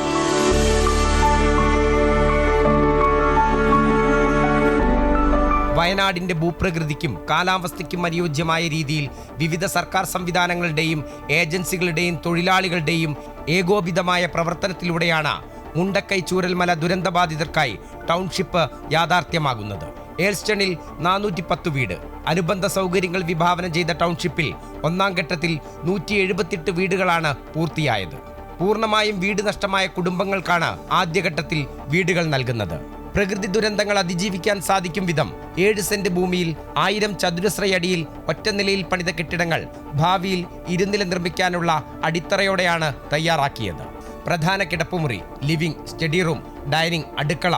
വയനാടിന്റെ ഭൂപ്രകൃതിക്കും കാലാവസ്ഥയ്ക്കും അനുയോജ്യമായ രീതിയിൽ വിവിധ സർക്കാർ സംവിധാനങ്ങളുടെയും ഏജൻസികളുടെയും തൊഴിലാളികളുടെയും ഏകോപിതമായ പ്രവർത്തനത്തിലൂടെയാണ് മുണ്ടക്കൈ ചൂരൽമല ദുരന്തബാധിതർക്കായി ടൗൺഷിപ്പ് യാഥാർത്ഥ്യമാകുന്നത്. ഏൽസ്റ്റണിൽ 410 വീട്, അനുബന്ധ സൗകര്യങ്ങൾ വിഭാവനം ചെയ്ത ടൗൺഷിപ്പിൽ ഒന്നാം ഘട്ടത്തിൽ 178 വീടുകളാണ് പൂർത്തിയായത്. പൂർണ്ണമായും വീട് നഷ്ടമായ കുടുംബങ്ങൾക്കാണ് ആദ്യഘട്ടത്തിൽ വീടുകൾ നൽകുന്നത്. പ്രകൃതി ദുരന്തങ്ങൾ അതിജീവിക്കാൻ സാധിക്കും വിധം 7 സെന്റ് ഭൂമിയിൽ 1000 ചതുരശ്രയടിയിൽ ഒറ്റനിലയിൽ പണിത കെട്ടിടങ്ങൾ ഭാവിയിൽ ഇരുനില നിർമ്മിക്കാനുള്ള അടിത്തറയോടെയാണ് തയ്യാറാക്കിയത്. പ്രധാന കിടപ്പുമുറി, ലിവിംഗ്, സ്റ്റഡി റൂം, ഡൈനിങ്, അടുക്കള,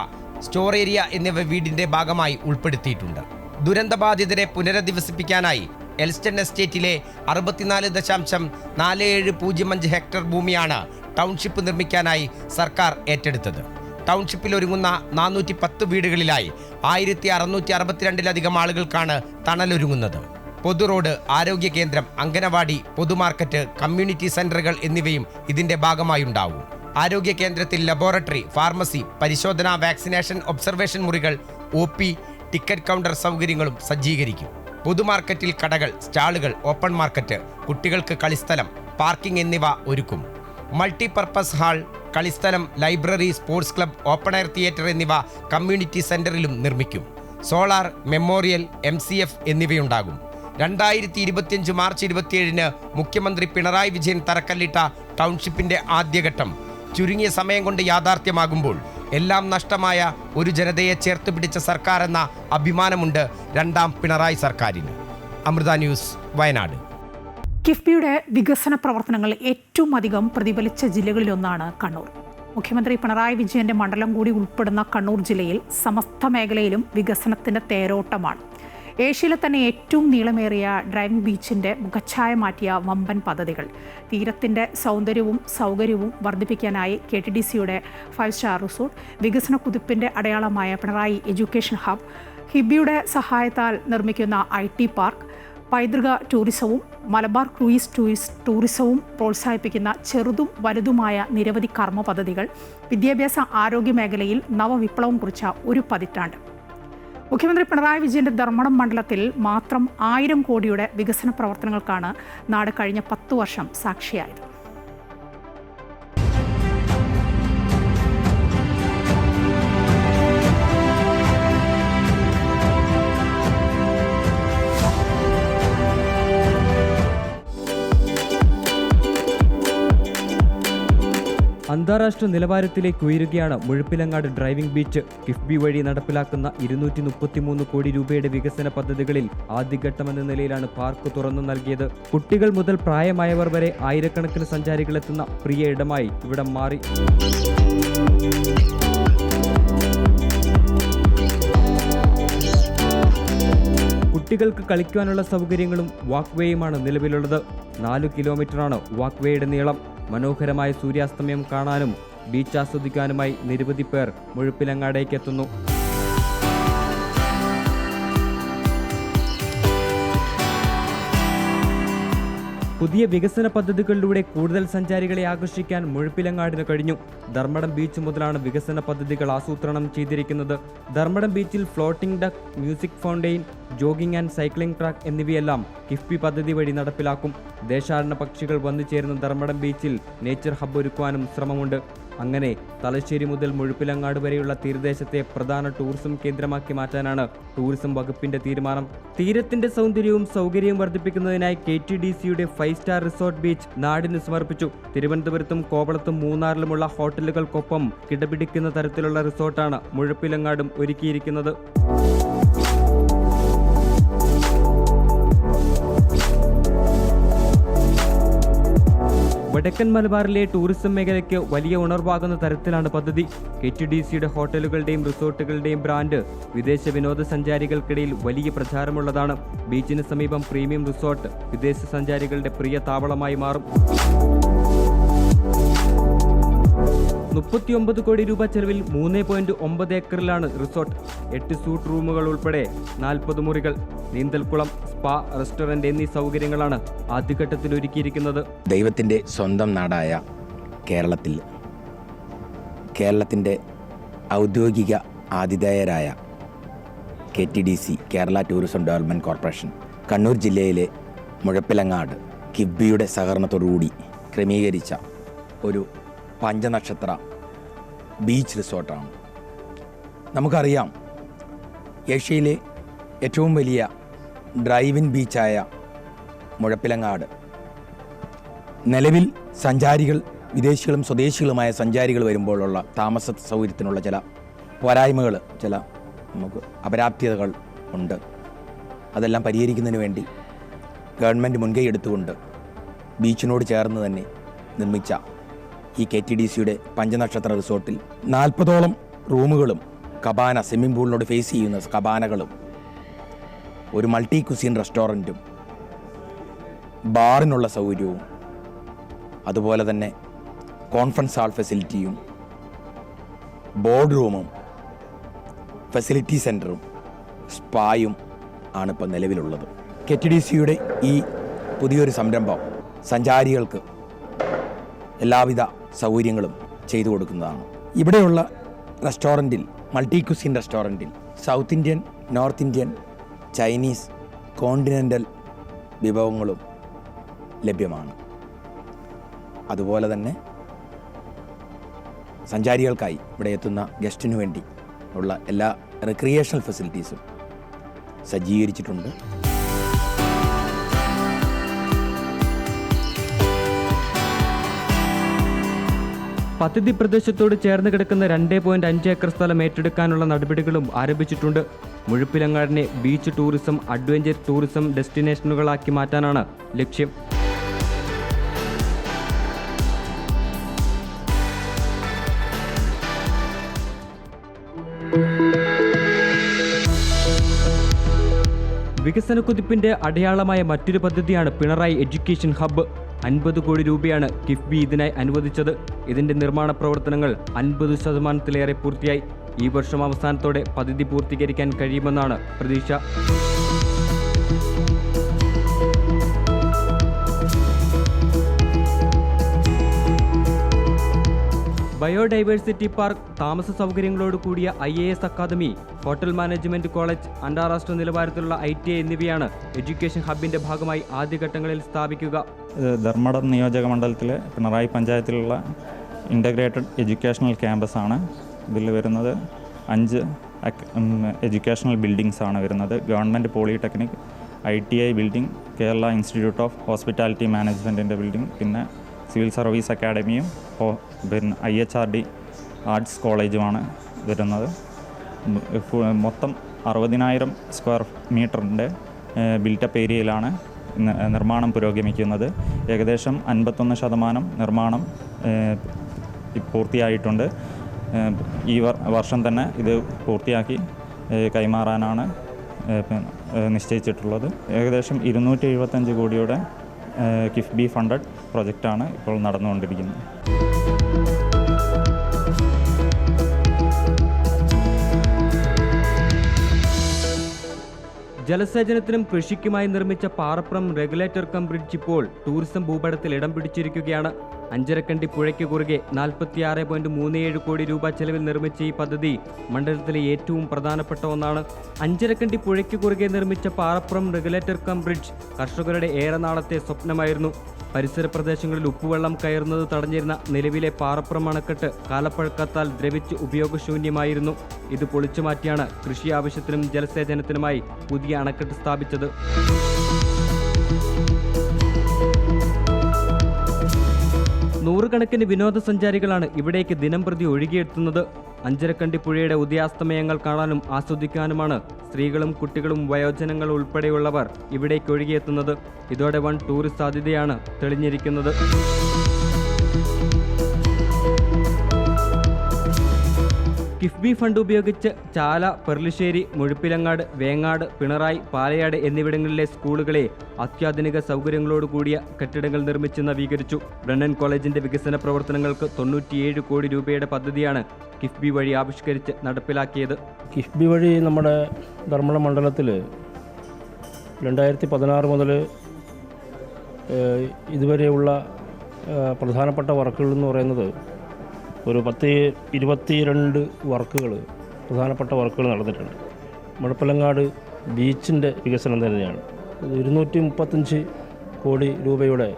സ്റ്റോർ ഏരിയ എന്നിവ വീടിന്റെ ഭാഗമായി ഉൾപ്പെടുത്തിയിട്ടുണ്ട്. ദുരന്തബാധിതരെ പുനരധിവസിപ്പിക്കാനായി എൽസ്റ്റൺ എസ്റ്റേറ്റിലെ 64.47005 ഹെക്ടർ ഭൂമിയാണ് ടൗൺഷിപ്പ് നിർമ്മിക്കാനായി സർക്കാർ ഏറ്റെടുത്തത്. ടൗൺഷിപ്പിൽ ഒരുങ്ങുന്ന 410 വീടുകളിലായി 1662 ആളുകൾക്കാണ് തണലൊരുങ്ങുന്നത്. പൊതു റോഡ്, ആരോഗ്യ കേന്ദ്രം, അംഗനവാടി, പൊതുമാർക്കറ്റ്, കമ്മ്യൂണിറ്റി സെന്ററുകൾ എന്നിവയും ഇതിന്റെ ഭാഗമായുണ്ടാവും. ആരോഗ്യ കേന്ദ്രത്തിൽ ലബോറട്ടറി, ഫാർമസി, പരിശോധന, വാക്സിനേഷൻ, ഒബ്സർവേഷൻ മുറികൾ, OP, ടിക്കറ്റ് കൗണ്ടർ സൗകര്യങ്ങളും സജ്ജീകരിക്കും. പൊതുമാർക്കറ്റിൽ കടകൾ, സ്റ്റാളുകൾ, ഓപ്പൺ മാർക്കറ്റ്, കുട്ടികൾക്ക് കളിസ്ഥലം, പാർക്കിംഗ് എന്നിവ ഒരുക്കും. മൾട്ടിപർപ്പസ് ഹാൾ, കളിസ്ഥലം, library, sports club, open air theatre എന്നിവ കമ്മ്യൂണിറ്റി സെന്ററിലും നിർമ്മിക്കും. സോളാർ, മെമ്മോറിയൽ, MCF എന്നിവയുണ്ടാകും. 2025 മാർച്ച് 27 മുഖ്യമന്ത്രി പിണറായി വിജയൻ തറക്കല്ലിട്ട ടൗൺഷിപ്പിന്റെ ആദ്യഘട്ടം ചുരുങ്ങിയ സമയം കൊണ്ട് യാഥാർത്ഥ്യമാകുമ്പോൾ എല്ലാം നഷ്ടമായ ഒരു ജനതയെ ചേർത്ത് പിടിച്ച സർക്കാർ എന്ന അഭിമാനമുണ്ട് രണ്ടാം പിണറായി സർക്കാരിന്. അമൃത ന്യൂസ്, വയനാട്. കിഫ്ബിയുടെ വികസന പ്രവർത്തനങ്ങൾ ഏറ്റവും അധികം പ്രതിഫലിച്ച ജില്ലകളിലൊന്നാണ് കണ്ണൂർ. മുഖ്യമന്ത്രി പിണറായി വിജയന്റെ മണ്ഡലം കൂടി ഉൾപ്പെടുന്ന കണ്ണൂർ ജില്ലയിൽ സമസ്ത മേഖലയിലും വികസനത്തിന്റെ തേരോട്ടമാണ്. ഏഷ്യയിലെ തന്നെ ഏറ്റവും നീളമേറിയ ഡ്രൈവിംഗ് ബീച്ചിന്റെ മുഖച്ഛായ മാറ്റിയ വമ്പൻ പദ്ധതികൾ, തീരത്തിന്റെ സൗന്ദര്യവും സൗകര്യവും വർദ്ധിപ്പിക്കാനായി KTDCയുടെ 5 സ്റ്റാർ റിസോർട്ട്, വികസന കുതിപ്പിന്റെ അടയാളമായ പിണറായി എഡ്യൂക്കേഷൻ ഹബ്, കിഫ്ബിയുടെ സഹായത്താൽ നിർമ്മിക്കുന്ന IT പാർക്ക്, പൈതൃക ടൂറിസവും മലബാർ ക്രൂയിസ് ടൂറിസവും പ്രോത്സാഹിപ്പിക്കുന്ന ചെറുതും വലുതുമായ നിരവധി കർമ്മ പദ്ധതികൾ, വിദ്യാഭ്യാസ ആരോഗ്യ മേഖലയിൽ നവവിപ്ലവം കുറിച്ച ഒരു പതിറ്റാണ്ട്. മുഖ്യമന്ത്രി പിണറായി വിജയന്റെ ധർമ്മടം മണ്ഡലത്തിൽ മാത്രം 1000 കോടിയുടെ വികസന പ്രവർത്തനങ്ങൾക്കാണ് നാട് കഴിഞ്ഞ 10 വർഷം സാക്ഷിയായത്. അന്താരാഷ്ട്ര നിലവാരത്തിലേക്ക് ഉയരുകയാണ് മുഴപ്പിലങ്ങാട് ഡ്രൈവിംഗ് ബീച്ച്. കിഫ്ബി വഴി നടപ്പിലാക്കുന്ന 233 കോടി രൂപയുടെ വികസന പദ്ധതികളിൽ ആദ്യഘട്ടമെന്ന നിലയിലാണ് പാർക്ക് തുറന്നു നൽകിയത്. കുട്ടികൾ മുതൽ പ്രായമായവർ വരെ ആയിരക്കണക്കിന് സഞ്ചാരികളെത്തുന്ന പ്രിയ ഇടമായി ഇവിടം മാറി. കുട്ടികൾക്ക് കളിക്കുവാനുള്ള സൗകര്യങ്ങളും വാക്ക്വേയുമാണ് നിലവിലുള്ളത്. 4 കിലോമീറ്ററാണ് വാക്ക്വേയുടെ നീളം. മനോഹരമായ സൂര്യാസ്തമയം കാണാനും ബീച്ച് ആസ്വദിക്കാനുമായി നിരവധി പേർ മുഴപ്പിലങ്ങാടേക്ക് എത്തുന്നു. പുതിയ വികസന പദ്ധതികളിലൂടെ കൂടുതൽ സഞ്ചാരികളെ ആകർഷിക്കാൻ മുഴപ്പിലങ്ങാടിന് കഴിഞ്ഞു. ധർമ്മടം ബീച്ച് മുതലാണ് വികസന പദ്ധതികൾ ആസൂത്രണം ചെയ്തിരിക്കുന്നത്. ധർമ്മടം ബീച്ചിൽ floating duck, music fountain, jogging and cycling track എന്നിവയെല്ലാം കിഫ്ബി പദ്ധതി വഴി നടപ്പിലാക്കും. ദേശാടന പക്ഷികൾ വന്നു ചേരുന്ന ധർമ്മടം ബീച്ചിൽ നേച്ചർ ഹബ്ബ് ഒരുക്കുവാനും ശ്രമമുണ്ട്. അങ്ങനെ തലശ്ശേരി മുതൽ മുഴുപ്പിലങ്ങാട് വരെയുള്ള തീരദേശത്തെ പ്രധാന ടൂറിസം കേന്ദ്രമാക്കി മാറ്റാനാണ് ടൂറിസം വകുപ്പിന്റെ തീരുമാനം. തീരത്തിന്റെ സൗന്ദര്യവും സൗകര്യവും വർദ്ധിപ്പിക്കുന്നതിനായി KTDCയുടെ 5 സ്റ്റാർ റിസോർട്ട് ബീച്ച് നാടിന് സമർപ്പിച്ചു. തിരുവനന്തപുരത്തും കോവളത്തും മൂന്നാറിലുമുള്ള ഹോട്ടലുകൾക്കൊപ്പം കിടപിടിക്കുന്ന തരത്തിലുള്ള റിസോർട്ടാണ് മുഴുപ്പിലങ്ങാടും ഒരുക്കിയിരിക്കുന്നത്. വടക്കൻ മലബാറിലെ ടൂറിസം മേഖലയ്ക്ക് വലിയ ഉണർവാകുന്ന തരത്തിലാണ് പദ്ധതി. KTDCയുടെ ഹോട്ടലുകളുടെയും റിസോർട്ടുകളുടെയും ബ്രാൻഡ് വിദേശ വിനോദസഞ്ചാരികൾക്കിടയിൽ വലിയ പ്രചാരമുള്ളതാണ്. ബീച്ചിന് സമീപം പ്രീമിയം റിസോർട്ട് വിദേശ സഞ്ചാരികളുടെ പ്രിയ താവളമായി മാറും. 39 കോടി രൂപ ചെലവിൽ 3.9 ഏക്കറിലാണ് റിസോർട്ട്. 8 സൂട്ട് റൂമുകൾ ഉൾപ്പെടെ 40 മുറികൾ, നീന്തൽക്കുളം, സ്പാ, റെസ്റ്റോറന്റ് എന്നീ സൗകര്യങ്ങളാണ് ആദ്യഘട്ടത്തിൽ ഒരുക്കിയിരിക്കുന്നത്. ദൈവത്തിൻ്റെ സ്വന്തം നാടായ കേരളത്തിൻ്റെ ഔദ്യോഗിക ആതിഥേയരായ KTDC Kerala tourism development corporation Kannur ജില്ലയിലെ മുഴപ്പിലങ്ങാട് കിഫ്ബിയുടെ സഹകരണത്തോടുകൂടി ക്രമീകരിച്ച ഒരു പഞ്ചനക്ഷത്ര ബീച്ച് റിസോർട്ടാണ്. നമുക്കറിയാം, ഏഷ്യയിലെ ഏറ്റവും വലിയ ഡ്രൈവിൻ ബീച്ചായ മുഴപ്പിലങ്ങാട് നിലവിൽ സഞ്ചാരികൾ, വിദേശികളും സ്വദേശികളുമായ സഞ്ചാരികൾ വരുമ്പോഴുള്ള താമസ സൗകര്യത്തിനുള്ള ചില പോരായ്മകൾ, ചില നമുക്ക് അപരാപ്യതകൾ ഉണ്ട്. അതെല്ലാം പരിഹരിക്കുന്നതിന് വേണ്ടി ഗവൺമെൻറ് മുൻകൈ എടുത്തുകൊണ്ട് ബീച്ചിനോട് ചേർന്ന് തന്നെ നിർമ്മിച്ച ഈ KTDCയുടെ പഞ്ചനക്ഷത്ര റിസോർട്ടിൽ 40ഓളം റൂമുകളും കബാന, സ്വിമ്മിംഗ് പൂളിനോട് ഫേസ് ചെയ്യുന്ന കബാനകളും, ഒരു മൾട്ടി കുസീൻ റെസ്റ്റോറൻറ്റും, ബാറിനുള്ള സൗകര്യവും, അതുപോലെ തന്നെ കോൺഫറൻസ് ഹാൾ ഫെസിലിറ്റിയും, ബോർഡ് റൂമും, ഫെസിലിറ്റി സെൻറ്ററും, സ്പായും ആണിപ്പോൾ നിലവിലുള്ളത്. KTDCയുടെ ഈ പുതിയൊരു സംരംഭം സഞ്ചാരികൾക്ക് എല്ലാവിധ സൗകര്യങ്ങളും ചെയ്തു കൊടുക്കുന്നതാണ്. ഇവിടെയുള്ള റെസ്റ്റോറൻറ്റിൽ, മൾട്ടി കുസിൻ റെസ്റ്റോറൻറ്റിൽ south Indian, north Indian, Chinese, continental വിഭവങ്ങളും ലഭ്യമാണ്. അതുപോലെ തന്നെ സഞ്ചാരികൾക്കായി ഇവിടെ എത്തുന്ന ഗസ്റ്റിനു വേണ്ടി ഉള്ള എല്ലാ റിക്രിയേഷണൽ ഫെസിലിറ്റീസും സജ്ജീകരിച്ചിട്ടുണ്ട്. പദ്ധതി പ്രദേശത്തോട് ചേർന്ന് കിടക്കുന്ന 2.5 ഏക്കർ സ്ഥലം ഏറ്റെടുക്കാനുള്ള നടപടികളും ആരംഭിച്ചിട്ടുണ്ട്. മുഴുപ്പിലങ്ങാടിനെ ബീച്ച് ടൂറിസം, അഡ്വഞ്ചർ ടൂറിസം ഡെസ്റ്റിനേഷനുകളാക്കി മാറ്റാനാണ് ലക്ഷ്യം. വികസന കുതിപ്പിന്റെ അടയാളമായ മറ്റൊരു പദ്ധതിയാണ് പിണറായി എഡ്യൂക്കേഷൻ ഹബ്ബ്. 50 കോടി രൂപയാണ് കിഫ്ബി ഇതിനായി അനുവദിച്ചത്. ഇതിന്റെ നിർമ്മാണ പ്രവർത്തനങ്ങൾ 50% പൂർത്തിയായി. ഈ വർഷം അവസാനത്തോടെ പദ്ധതി പൂർത്തീകരിക്കാൻ കഴിയുമെന്നാണ് പ്രതീക്ഷ. ബയോഡൈവേഴ്സിറ്റി പാർക്ക്, താമസ സൗകര്യങ്ങളോട് കൂടിയ IAS academy, hotel management college, അന്താരാഷ്ട്ര നിലവാരത്തിലുള്ള ITI എന്നിവയാണ് എഡ്യൂക്കേഷൻ ഹബിന്റെ ഭാഗമായി ആദ്യഘട്ടങ്ങളിൽ സ്ഥാപിക്കുക. ധർമ്മടം നിയോജക മണ്ഡലത്തിലെ പിണറായി പഞ്ചായത്തിലുള്ള ഇൻ്റഗ്രേറ്റഡ് എഡ്യൂക്കേഷണൽ ക്യാമ്പസാണ്. ഇതിൽ വരുന്നത് 5 എഡ്യൂക്കേഷണൽ ബിൽഡിങ്സ് ആണ് വരുന്നത്. Government polytechnic, ITI building, Kerala institute of hospitality മാനേജ്മെൻറ്റിൻ്റെ ബിൽഡിംഗ്, പിന്നെ സിവിൽ സർവീസ് അക്കാഡമിയും പിന്നെ IHRD ആർട്സ് കോളേജുമാണ് വരുന്നത്. മൊത്തം 60,000 സ്ക്വയർ മീറ്ററിൻ്റെ ബിൽറ്റപ്പ് ഏരിയയിലാണ് നിർമ്മാണം പുരോഗമിക്കുന്നത്. ഏകദേശം 51% നിർമ്മാണം പൂർത്തിയായിട്ടുണ്ട്. ഈ വർഷം തന്നെ ഇത് പൂർത്തിയാക്കി കൈമാറാനാണ് നിശ്ചയിച്ചിട്ടുള്ളത്. ഏകദേശം 275 കോടിയുടെ കിഫ്ബി ഫണ്ടഡ് പ്രൊജക്റ്റാണ് ഇപ്പോൾ നടന്നുകൊണ്ടിരിക്കുന്നത്. ജലസേചനത്തിനും കൃഷിക്കുമായി നിർമ്മിച്ച പാറപ്പുറം റെഗുലേറ്റർ കം ബ്രിഡ്ജ് ഇപ്പോൾ ടൂറിസം ഭൂപടത്തിൽ ഇടം പിടിച്ചിരിക്കുകയാണ്. അഞ്ചരക്കണ്ടി പുഴയ്ക്ക് കുറുകെ 46.37 കോടി രൂപ ചെലവിൽ നിർമ്മിച്ച ഈ പദ്ധതി മണ്ഡലത്തിലെ ഏറ്റവും പ്രധാനപ്പെട്ട ഒന്നാണ്. അഞ്ചരക്കണ്ടി പുഴയ്ക്ക് കുറുകെ നിർമ്മിച്ച പാറപ്പുറം റെഗുലേറ്റർ കം ബ്രിഡ്ജ് കർഷകരുടെ ഏറെ നാളത്തെ സ്വപ്നമായിരുന്നു. പരിസര പ്രദേശങ്ങളിൽ ഉപ്പുവെള്ളം കയറുന്നത് തടഞ്ഞിരുന്ന നിലവിലെ പാറപ്പുറം അണക്കെട്ട് കാലപ്പഴക്കത്താൽ ദ്രവിച്ച് ഉപയോഗശൂന്യമായിരുന്നു. ഇത് പൊളിച്ചു മാറ്റിയാണ് കൃഷി ആവശ്യത്തിനും ജലസേചനത്തിനുമായി പുതിയ അണക്കെട്ട് സ്ഥാപിച്ചത്. നൂറുകണക്കിന് വിനോദസഞ്ചാരികളാണ് ഇവിടേക്ക് ദിനംപ്രതി ഒഴുകിയെത്തുന്നത്. അഞ്ചരക്കണ്ടി പുഴയുടെ ഉദയാസ്തമയങ്ങൾ കാണാനും ആസ്വദിക്കാനുമാണ് സ്ത്രീകളും കുട്ടികളും വയോജനങ്ങളും ഉൾപ്പെടെയുള്ളവർ ഇവിടേക്ക് ഒഴുകിയെത്തുന്നത്. ഇതോടെ വൻ ടൂറിസ്റ്റ് സാധ്യതയാണ് തെളിഞ്ഞിരിക്കുന്നത്. കിഫ്ബി ഫണ്ട് ഉപയോഗിച്ച് ചാല, പെർലിശ്ശേരി, മുഴുപ്പിലങ്ങാട്, വേങ്ങാട്, പിണറായി, പാലയാട് എന്നിവിടങ്ങളിലെ സ്കൂളുകളെ അത്യാധുനിക സൗകര്യങ്ങളോടുകൂടിയ കെട്ടിടങ്ങൾ നിർമ്മിച്ച് നവീകരിച്ചു. ബ്രണ്ണൻ കോളേജിന്റെ വികസന പ്രവർത്തനങ്ങൾക്ക് 97 കോടി രൂപയുടെ പദ്ധതിയാണ് കിഫ്ബി വഴി ആവിഷ്കരിച്ച് നടപ്പിലാക്കിയത്. കിഫ്ബി വഴി നമ്മുടെ ധർമ്മടം മണ്ഡലത്തിൽ 2016 മുതൽ ഇതുവരെയുള്ള പ്രധാനപ്പെട്ട വർക്കുകൾ എന്ന് പറയുന്നത് ഒരു 22 വർക്കുകൾ, പ്രധാനപ്പെട്ട വർക്കുകൾ നടന്നിട്ടുണ്ട്. മുഴപ്പിലങ്ങാട് ബീച്ചിൻ്റെ വികസനം തന്നെയാണ്. 235 കോടി രൂപയുടെ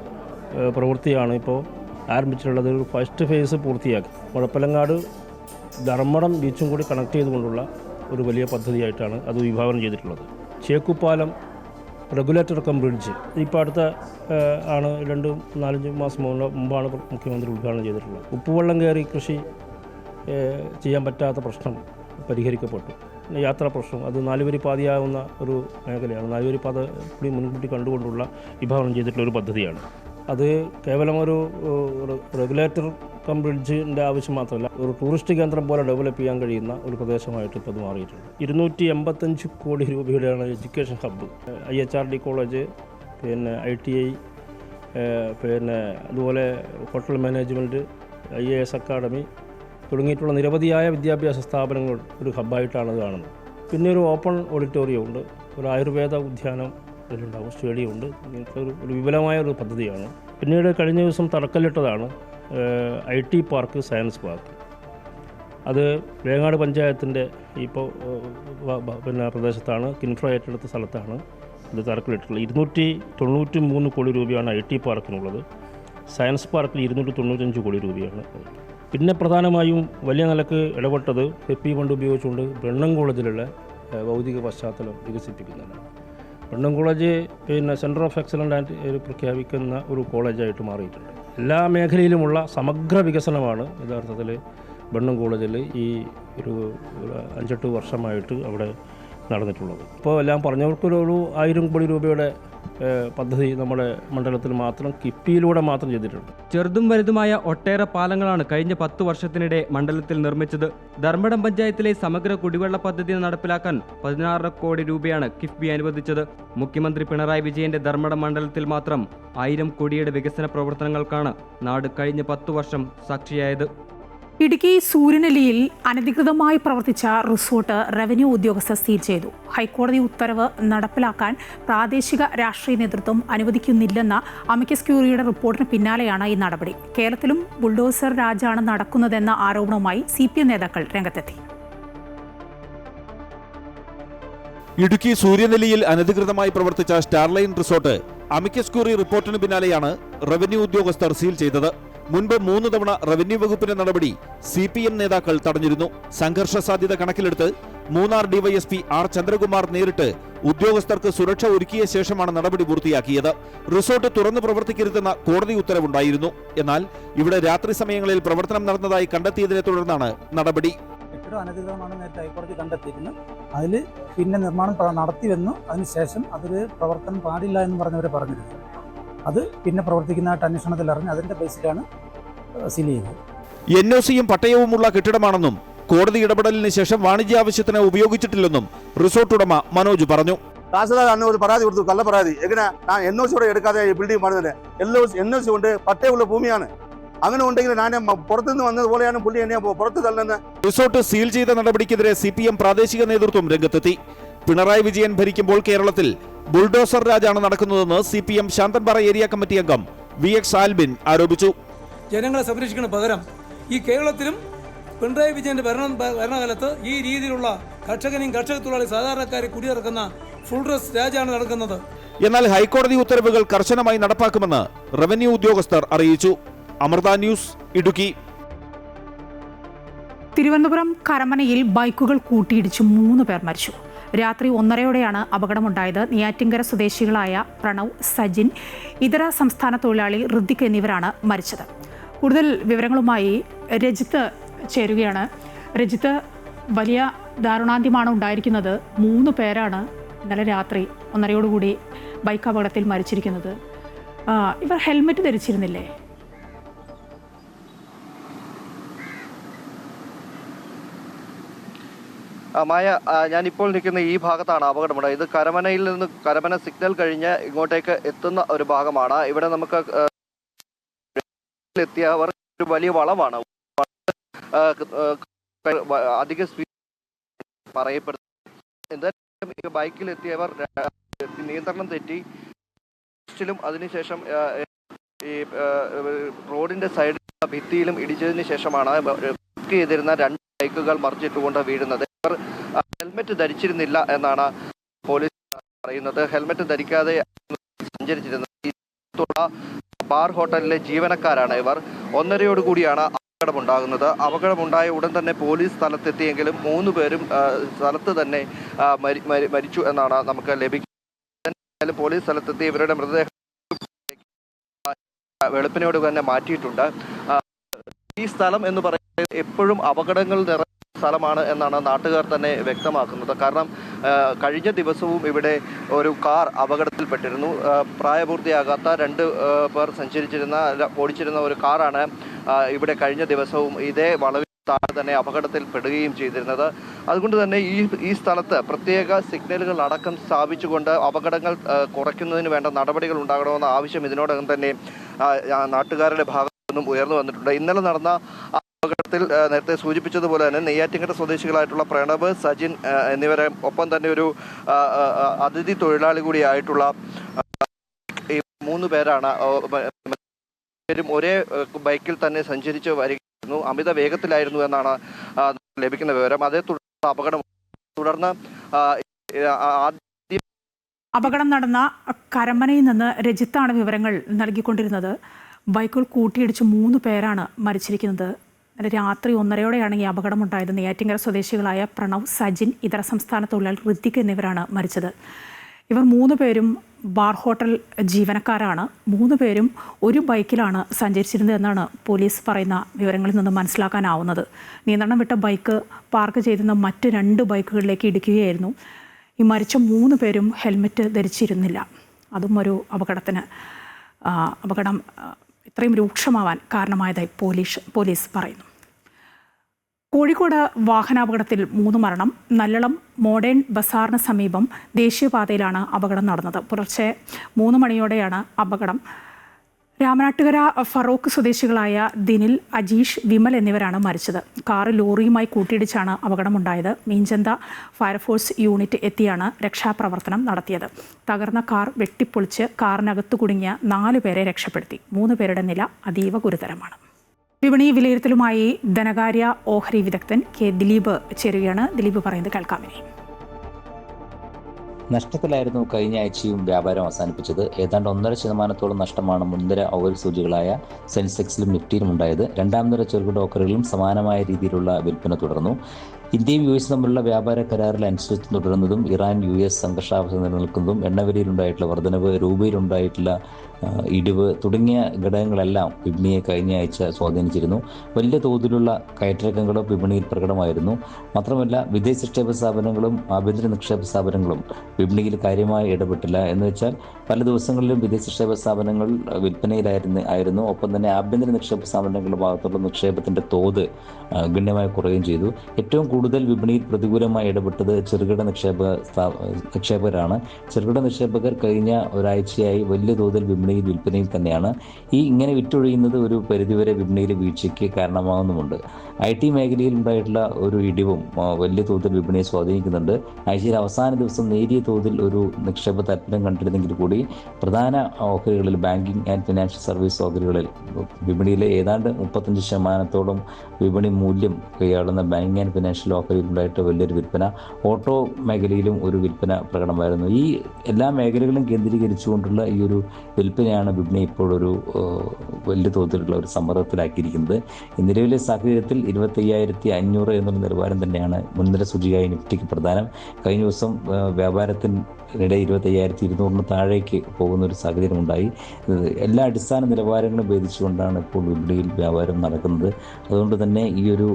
പ്രവൃത്തിയാണ് ഇപ്പോൾ ആരംഭിച്ചിട്ടുള്ളത്. ഫസ്റ്റ് ഫേസ് പൂർത്തിയാക്കി. മുഴപ്പിലങ്ങാട് ധർമ്മടം ബീച്ചും കൂടി കണക്ട് ചെയ്തുകൊണ്ടുള്ള ഒരു വലിയ പദ്ധതിയായിട്ടാണ് അത് വിഭാവനം ചെയ്തിട്ടുള്ളത്. ചേക്കുപ്പാലം റെഗുലേറ്റർ കം ബ്രിഡ്ജ് ഇപ്പോൾ അടുത്ത ആണ് 2-4 മാസം മുമ്പാണ് മുഖ്യമന്ത്രി ഉദ്ഘാടനം ചെയ്തിട്ടുള്ളത്. ഉപ്പുവെള്ളം കയറി കൃഷി ചെയ്യാൻ പറ്റാത്ത പ്രശ്നം പരിഹരിക്കപ്പെട്ടു. യാത്രാ പ്രശ്നം അത് 4 വരി പാതയാവുന്ന ഒരു മേഖലയാണ്. 4 വരി പാത കൂടി മുൻകൂട്ടി കണ്ടുകൊണ്ടുള്ള വിഭാവനം ചെയ്തിട്ടുള്ള ഒരു പദ്ധതിയാണ്. അത് കേവലം ഒരു റെഗുലേറ്റർ കം ബ്രിഡ്ജിൻ്റെ ആവശ്യം മാത്രമല്ല, ഒരു ടൂറിസ്റ്റ് കേന്ദ്രം പോലെ ഡെവലപ്പ് ചെയ്യാൻ കഴിയുന്ന ഒരു പ്രദേശമായിട്ട് ഇപ്പോൾ അത് മാറിയിട്ടുണ്ട്. 285 കോടി രൂപയുടെയാണ് എഡ്യൂക്കേഷൻ ഹബ്ബ്. IHRD കോളേജ്, പിന്നെ ITI, പിന്നെ അതുപോലെ ഹോട്ടൽ മാനേജ്മെൻറ്റ്, IAS അക്കാഡമി തുടങ്ങിയിട്ടുള്ള നിരവധിയായ വിദ്യാഭ്യാസ സ്ഥാപനങ്ങൾ ഒരു ഹബ്ബായിട്ടാണ് അത് കാണുന്നത്. പിന്നെ ഒരു ഓപ്പൺ ഓഡിറ്റോറിയം ഉണ്ട്, ഒരു ആയുർവേദ ഉദ്യാനം ഇതിലുണ്ടാവും, സ്റ്റേഡിയം ഉണ്ട്. ഇങ്ങനത്തെ ഒരു വിപുലമായ ഒരു പദ്ധതിയാണ്. പിന്നീട് കഴിഞ്ഞ ദിവസം തറക്കല്ലിട്ടതാണ് IT പാർക്ക്, സയൻസ് പാർക്ക്. അത് വേങ്ങാട് പഞ്ചായത്തിൻ്റെ ഇപ്പോൾ പിന്നെ പ്രദേശത്താണ്, കിൻഫ്ര ഏറ്റെടുത്ത സ്ഥലത്താണ് ഇത് തറക്കല്ലിട്ടുള്ളത്. 293 കോടി രൂപയാണ് IT പാർക്കിനുള്ളത്. സയൻസ് പാർക്കിൽ 295 കോടി രൂപയാണ്. പിന്നെ പ്രധാനമായും വലിയ നിലക്ക് ഇടപെട്ടത് കിഫ്ബി ഫണ്ട് ഉപയോഗിച്ചുകൊണ്ട് ബ്രണ്ണൻ കോളേജിലുള്ള ഭൗതിക പശ്ചാത്തലം വികസിപ്പിക്കുന്നതാണ്. ബ്രണ്ണൻ കോളേജ് പിന്നെ സെൻറ്റർ ഓഫ് എക്സലൻ്റ് പ്രഖ്യാപിക്കുന്ന ഒരു കോളേജായിട്ട് മാറിയിട്ടുണ്ട്. എല്ലാ മേഖലയിലുമുള്ള സമഗ്ര വികസനമാണ് യഥാർത്ഥത്തിൽ ബ്രണ്ണൻ കോളേജിൽ ഈ ഒരു 5-8 വർഷമായിട്ട് അവിടെ നടന്നിട്ടുള്ളത്. ഇപ്പോൾ എല്ലാം പറഞ്ഞവർക്കൊരു 1000 കോടി രൂപയുടെ പദ്ധതി നമ്മുടെ മണ്ഡലത്തിൽ മാത്രം കിഫ്ബിയിലൂടെ മാത്രം ചെയ്തിട്ടുണ്ട്. ചെറുതും വലുതുമായ ഒട്ടേറെ പാലങ്ങളാണ് കഴിഞ്ഞ 10 വർഷത്തിനിടെ മണ്ഡലത്തിൽ നിർമ്മിച്ചത്. ധർമ്മടം പഞ്ചായത്തിലെ സമഗ്ര കുടിവെള്ള പദ്ധതി നടപ്പിലാക്കാൻ 16 കോടി രൂപയാണ് കിഫ്ബി അനുവദിച്ചത്. മുഖ്യമന്ത്രി പിണറായി വിജയന്റെ ധർമ്മടം മണ്ഡലത്തിൽ മാത്രം 1000 കോടിയുടെ വികസന പ്രവർത്തനങ്ങൾക്കാണ് നാട് കഴിഞ്ഞ 10 വർഷം സാക്ഷിയായത്. ഇടുക്കി സൂര്യനെല്ലിയിൽ അനധികൃതമായി പ്രവർത്തിച്ച റിസോർട്ട് റവന്യൂ ഉദ്യോഗസ്ഥർ സീൽ ചെയ്തു. ഹൈക്കോടതി ഉത്തരവ് നടപ്പിലാക്കാൻ പ്രാദേശിക രാഷ്ട്രീയ നേതൃത്വം അനുവദിക്കുന്നില്ലെന്ന അമിക്കസ് ക്യൂറിയുടെ റിപ്പോർട്ടിന് പിന്നാലെയാണ് ഈ നടപടി. കേരളത്തിലും ബുൾഡോസർ രാജാണ് നടക്കുന്നതെന്ന ആരോപണവുമായി CPM നേതാക്കൾ രംഗത്തെത്തി. ഇടുക്കി സൂര്യനെല്ലിയിൽ അനധികൃതമായി പ്രവർത്തിച്ച സ്റ്റാർലൈൻ റിസോർട്ട് അമിക്കസ് ക്യൂറി റിപ്പോർട്ടിന് പിന്നാലെയാണ് റവന്യൂ ഉദ്യോഗസ്ഥർ സീൽ ചെയ്തത്. മുൻപ് 3 തവണ റവന്യൂ വകുപ്പിന്റെ നടപടി CPM നേതാക്കൾ തടഞ്ഞിരുന്നു. സംഘർഷ സാധ്യത കണക്കിലെടുത്ത് മൂന്നാർ DYSP R ചന്ദ്രകുമാർ നേരിട്ട് ഉദ്യോഗസ്ഥർക്ക് സുരക്ഷ ഒരുക്കിയ ശേഷമാണ് നടപടി പൂർത്തിയാക്കിയത്. റിസോർട്ട് തുറന്നു പ്രവർത്തിക്കരുതെന്ന കോടതി ഉത്തരവുണ്ടായിരുന്നു. എന്നാൽ ഇവിടെ രാത്രി സമയങ്ങളിൽ പ്രവർത്തനം നടന്നതായി കണ്ടെത്തിയതിനെ തുടർന്നാണ് നടപടി. കെട്ടിടം അനധികൃതമാണ് നേരത്തെ ഹൈക്കോടതി കണ്ടെത്തിയിരുന്നു. അതിൽ പിന്നെ നിർമ്മാണം നടത്തിവെന്നു. അതിനുശേഷം അതൊരു പ്രവർത്തനം പാടില്ല എന്ന് പറഞ്ഞവർ പറഞ്ഞിരുന്നു. അത് പിന്നെ പ്രവർത്തിക്കുന്നതായിട്ട് അന്വേഷണത്തിൽ അറിഞ്ഞ് അതിന്റെ ബേസിലാണ് സീൽ ചെയ്തത്. NOCയും പട്ടയവുമുള്ള കെട്ടിടമാണെന്നും കോടതി ഇടപെടലിന് ശേഷം വാണിജ്യ ആവശ്യത്തിന് ഉപയോഗിച്ചിട്ടില്ലെന്നും റിസോർട്ട് ഉടമ മനോജ് പറഞ്ഞു. തഹസിൽദാർ അന്ന് ഒരു പരാതി കൊടുത്തു, കള്ള പരാതി. എങ്ങനെ NOC എടുക്കാതെ ബിൽഡിംഗ് പണിതത്? NOC കൊണ്ട് പട്ടയമുള്ള ഭൂമിയാണ്. അങ്ങനെ ഉണ്ടെങ്കിൽ ഞാൻ പുറത്തുനിന്ന് വന്നതുപോലെയാണ് പുള്ളി എന്നെ പുറത്തു തള്ളുന്നത്. റിസോർട്ട് സീൽ ചെയ്ത നടപടിക്കെതിരെ CPM പ്രാദേശിക നേതൃത്വം രംഗത്തെത്തി. പിണറായി വിജയൻ ഭരിക്കുമ്പോൾ കേരളത്തിൽ ബുൾഡോസർ രാജാണ് നടക്കുന്നതെന്ന് CPM ശാന്തൻപാറ ഏരിയ കമ്മിറ്റി അംഗം VX ആൽബിൻ ആരോപിച്ചു. ജനങ്ങളെ സംരക്ഷിക്കുന്ന പകരം ഈ കേരളത്തിലും പിണറായി വിജയൻ്റെ ഭരണകാലത്ത് ഈ രീതിയിലുള്ള കർഷകനെയും കർഷക തൊഴിലാളി സാധാരണക്കാരെ കുടിയിറക്കുന്ന ഫുൾ ഡ്രസ് രാജാണ് നടക്കുന്നത്. എന്നാൽ ഹൈക്കോടതി ഉത്തരവുകൾ കർശനമായി നടപ്പാക്കുമെന്ന് റവന്യൂ ഉദ്യോഗസ്ഥർ അറിയിച്ചു. അമൃത ന്യൂസ്, ഇടുക്കി. തിരുവനന്തപുരം കരമനയിൽ ബൈക്കുകൾ കൂട്ടിയിടിച്ച് 3 പേർ മരിച്ചു. രാത്രി 1:30യോടെയാണ് അപകടമുണ്ടായത്. നെയ്യാറ്റിൻകര സ്വദേശികളായ പ്രണവ്, സജിൻ, ഇതര സംസ്ഥാന തൊഴിലാളി ഋതിക് എന്നിവരാണ് മരിച്ചത്. കൂടുതൽ വിവരങ്ങളുമായി രജിത്ത് ചേരുകയാണ്. രജിത്ത്, വലിയ ദാരുണാന്ത്യമാണ് ഉണ്ടായിരിക്കുന്നത്. 3 പേരാണ് ഇന്നലെ രാത്രി 1:30യോടുകൂടി ബൈക്ക് അപകടത്തിൽ മരിച്ചിരിക്കുന്നത്. ഇവർ ഹെൽമെറ്റ് ധരിച്ചിരുന്നില്ലേ? മായ, ഞാനിപ്പോൾ നിൽക്കുന്ന ഈ ഭാഗത്താണ് അപകടമുണ്ടായത്. ഇത് കരമനയിൽ നിന്ന് കരമന സിഗ്നൽ കഴിഞ്ഞ് ഇങ്ങോട്ടേക്ക് എത്തുന്ന ഒരു ഭാഗമാണ്. ഇവിടെ നമുക്ക് എത്തിയവർ ഒരു വലിയ വളവാണ്. അധിക സ്പീഡ് പറയപ്പെടുന്നത്. എന്തായാലും ബൈക്കിൽ എത്തിയവർ നിയന്ത്രണം തെറ്റി അതിനുശേഷം ഈ റോഡിന്റെ സൈഡിലുള്ള ഭിത്തിയിലും ഇടിച്ചതിന് ശേഷമാണ് ചെയ്തിരുന്ന 2 ബൈക്കുകൾ മറിച്ചിട്ടുകൊണ്ട് വീഴുന്നത്. ഇവർ ഹെൽമെറ്റ് ധരിച്ചിരുന്നില്ല എന്നാണ് പോലീസ് പറയുന്നത്. ഹെൽമെറ്റ് ധരിക്കാതെ സഞ്ചരിച്ചിരുന്നത്. ബാർ ഹോട്ടലിലെ ജീവനക്കാരാണ് ഇവർ. 1:30യോടുകൂടിയാണ് അപകടമുണ്ടാകുന്നത്. അപകടമുണ്ടായ ഉടൻ തന്നെ പോലീസ് സ്ഥലത്തെത്തിയെങ്കിലും 3 പേരും സ്ഥലത്ത് തന്നെ മരിച്ചു എന്നാണ് നമുക്ക് ലഭിക്കുന്നത്. പോലീസ് സ്ഥലത്തെത്തി ഇവരുടെ മൃതദേഹം വെളുപ്പിനോട് തന്നെ മാറ്റിയിട്ടുണ്ട്. ഈ സ്ഥലം എന്ന് പറയുന്നത് എപ്പോഴും അപകടങ്ങൾ നിറഞ്ഞ സ്ഥലമാണ് എന്നാണ് നാട്ടുകാർ തന്നെ വ്യക്തമാക്കുന്നത്. കാരണം കഴിഞ്ഞ ദിവസവും ഇവിടെ ഒരു കാർ അപകടത്തിൽപ്പെട്ടിരുന്നു. പ്രായപൂർത്തിയാകാത്ത 2 പേർ ഓടിച്ചിരുന്ന ഒരു കാറാണ് ഇവിടെ കഴിഞ്ഞ ദിവസവും ഇതേ വളവിൽ താഴെ തന്നെ അപകടത്തിൽപ്പെടുകയും ചെയ്തിരുന്നത്. അതുകൊണ്ട് തന്നെ ഈ സ്ഥലത്ത് പ്രത്യേക സിഗ്നലുകൾ അടക്കം സ്ഥാപിച്ചുകൊണ്ട് അപകടങ്ങൾ കുറയ്ക്കുന്നതിന് വേണ്ട നടപടികൾ ഉണ്ടാകണമെന്ന ആവശ്യം ഇതിനോടകം തന്നെ നാട്ടുകാരുടെ ഭാഗത്തു നിന്നും ഉയർന്നു വന്നിട്ടുണ്ട്. ഇന്നലെ നടന്ന അപകടത്തിൽ നേരത്തെ സൂചിപ്പിച്ചതുപോലെ തന്നെ നെയ്യാറ്റിൻകര സ്വദേശികളായിട്ടുള്ള പ്രണവ്, സജിൻ എന്നിവരെ ഒപ്പം തന്നെ ഒരു അതിഥി തൊഴിലാളി കൂടിയായിട്ടുള്ള ഈ 3 പേരാണ് ഒരേ ബൈക്കിൽ തന്നെ സഞ്ചരിച്ച് വരികയായിരുന്നു. അമിത വേഗത്തിലായിരുന്നു എന്നാണ് ലഭിക്കുന്ന വിവരം. അതേ തുടർന്ന് തുടർന്ന് അപകടം നടന്ന കരമനയിൽ നിന്ന് രജിത്താണ് വിവരങ്ങൾ നൽകിക്കൊണ്ടിരുന്നത്. ബൈക്കുകൾ കൂട്ടിയിടിച്ച് 3 പേരാണ് മരിച്ചിരിക്കുന്നത്. രാത്രി 1:30യോടെയാണ് ഈ അപകടമുണ്ടായത്. നെയ്യാറ്റിൻകര സ്വദേശികളായ പ്രണവ്, സജിൻ, ഇതര സംസ്ഥാന തൊഴിലാളി ഋതിക് എന്നിവരാണ് മരിച്ചത്. ഇവർ 3 പേരും ബാർ ഹോട്ടൽ ജീവനക്കാരാണ്. 3 പേരും ഒരു ബൈക്കിലാണ് സഞ്ചരിച്ചിരുന്നത് എന്നാണ് പോലീസ് പറയുന്ന വിവരങ്ങളിൽ നിന്ന് മനസ്സിലാക്കാനാവുന്നത്. നിയന്ത്രണം വിട്ട ബൈക്ക് പാർക്ക് ചെയ്തിരുന്ന മറ്റ് 2 ബൈക്കുകളിലേക്ക് ഇടിക്കുകയായിരുന്നു. ഈ മരിച്ച 3 പേരും ഹെൽമെറ്റ് ധരിച്ചിരുന്നില്ല. അതും ഒരു അപകടം ഇത്രയും രൂക്ഷമാവാൻ കാരണമായതായി പോലീസ് പറയുന്നു. കോഴിക്കോട് വാഹനാപകടത്തിൽ 3 മരണം. നല്ലളം മോഡേൺ ബസാറിന് സമീപം ദേശീയപാതയിലാണ് അപകടം നടന്നത്. പുലർച്ചെ 3 മണിയോടെയാണ് അപകടം. രാമനാട്ടുകര ഫറോക്ക് സ്വദേശികളായ ദിനിൽ, അജീഷ്, വിമൽ എന്നിവരാണ് മരിച്ചത്. കാറ് ലോറിയുമായി കൂട്ടിയിടിച്ചാണ് അപകടമുണ്ടായത്. മീഞ്ചന്ത ഫയർഫോഴ്സ് യൂണിറ്റ് എത്തിയാണ് രക്ഷാപ്രവർത്തനം നടത്തിയത്. തകർന്ന കാർ വെട്ടിപ്പൊളിച്ച് കാറിനകത്തു കുടുങ്ങിയ 4 പേരെ രക്ഷപ്പെടുത്തി. 3 പേരുടെ നില അതീവ ഗുരുതരമാണ്. വിപണി വിലയിരുത്തലുമായി ധനകാര്യ ഓഹരി വിദഗ്ധൻ കെ ദിലീപ് ചേരുകയാണ്. ദിലീപ് പറയുന്നത് കേൾക്കാമിനി. നഷ്ടത്തിലായിരുന്നു കഴിഞ്ഞ ആഴ്ചയും വ്യാപാരം അവസാനിപ്പിച്ചത്. ഏതാണ്ട് 1.5% നഷ്ടമാണ് മുൻനിര ഓഹരി സൂചികളായ സെൻസെക്സിലും നിഫ്റ്റിയിലും ഉണ്ടായത്. രണ്ടാം നിര ചെറുകിട ഓഹരികളിലും സമാനമായ രീതിയിലുള്ള വിൽപ്പന തുടർന്നു. ഇന്ത്യയും US തമ്മിലുള്ള വ്യാപാര കരാറിൽ അനിശ്ചിതത്വം തുടരുന്നതും ഇറാൻ US സംഘർഷാവസ്ഥ നിലനിൽക്കുന്നതും എണ്ണവിലയിലുണ്ടായിട്ടുള്ള വർധനവ്, രൂപയിലുണ്ടായിട്ടുള്ള ഇടിവ് തുടങ്ങിയ ഘടകങ്ങളെല്ലാം വിപണിയെ കഴിഞ്ഞ ആഴ്ച സ്വാധീനിച്ചിരുന്നു. വലിയ തോതിലുള്ള കയറ്റിറക്കങ്ങളും വിപണിയിൽ പ്രകടമായിരുന്നു. മാത്രമല്ല വിദേശ നിക്ഷേപ സ്ഥാപനങ്ങളും ആഭ്യന്തര നിക്ഷേപ സ്ഥാപനങ്ങളും വിപണിയിൽ കാര്യമായി ഇടപെട്ടില്ല. എന്ന് വെച്ചാൽ പല ദിവസങ്ങളിലും വിദേശ നിക്ഷേപ സ്ഥാപനങ്ങൾ വിൽപ്പനയിലായിരുന്നു. ഒപ്പം തന്നെ ആഭ്യന്തര നിക്ഷേപ സ്ഥാപനങ്ങളുടെ ഭാഗത്തുള്ള നിക്ഷേപത്തിൻ്റെ തോത് ഗണ്യമായി കുറയുകയും ചെയ്തു. ഏറ്റവും കൂടുതൽ വിപണിയിൽ പ്രതികൂലമായി ഇടപെട്ടത് ചെറുകിട നിക്ഷേപകരാണ്. ചെറുകിട നിക്ഷേപകർ കഴിഞ്ഞ ഒരാഴ്ചയായി വലിയ തോതിൽ വിപണിയിൽ വിൽപ്പനയിൽ തന്നെയാണ്. ഇങ്ങനെ വിറ്റൊഴിയുന്നത് ഒരു പരിധിവരെ വിപണിയിലെ വീഴ്ചയ്ക്ക് കാരണമാകുന്നുമുണ്ട്. IT മേഖലയിൽ ഉണ്ടായിട്ടുള്ള ഒരു ഇടിവും വലിയ തോതിൽ വിപണിയെ സ്വാധീനിക്കുന്നുണ്ട്. ആഴ്ചയിൽ അവസാന ദിവസം നേരിയ തോതിൽ ഒരു നിക്ഷേപ താല്പര്യം കണ്ടിരുന്നെങ്കിൽ കൂടി പ്രധാന ഓഹരികളിൽ, ബാങ്കിങ് ആൻഡ് ഫിനാൻഷ്യൽ സർവീസ് ഓഹരികളിൽ വിപണിയിലെ ഏതാണ്ട് 35% വിപണി മൂല്യം കൈയാളുന്ന ബാങ്കിങ് ആൻഡ് ഫിനാൻഷ്യൽ ഓഹരിയിലുണ്ടായിട്ട് വലിയൊരു വിൽപ്പന. ഓട്ടോ മേഖലയിലും ഒരു വിൽപ്പന പ്രകടമായിരുന്നു. ഈ എല്ലാ മേഖലകളും കേന്ദ്രീകരിച്ചുകൊണ്ടുള്ള ഈ ഒരു വിൽപ്പനയാണ് വിപണി ഇപ്പോഴൊരു വലിയ തോതിലുള്ള ഒരു സമ്മർദ്ദത്തിലാക്കിയിരിക്കുന്നത്. നിലവിലെ സാഹചര്യത്തിൽ 25,500 എന്നുള്ള നിലവാരം തന്നെയാണ് മുൻനിര സൂചികയായ നിഫ്റ്റിക്ക് പ്രധാനം. കഴിഞ്ഞ ദിവസം വ്യാപാരത്തിനിടെ 25,200 താഴേക്ക് പോകുന്ന ഒരു സാഹചര്യമുണ്ടായി. എല്ലാ അടിസ്ഥാന നിലവാരങ്ങളും ഭേദിച്ചുകൊണ്ടാണ് ഇപ്പോൾ വിപണിയിൽ വ്യാപാരം നടക്കുന്നത്. അതുകൊണ്ട് തന്നെ ഈ ഒരു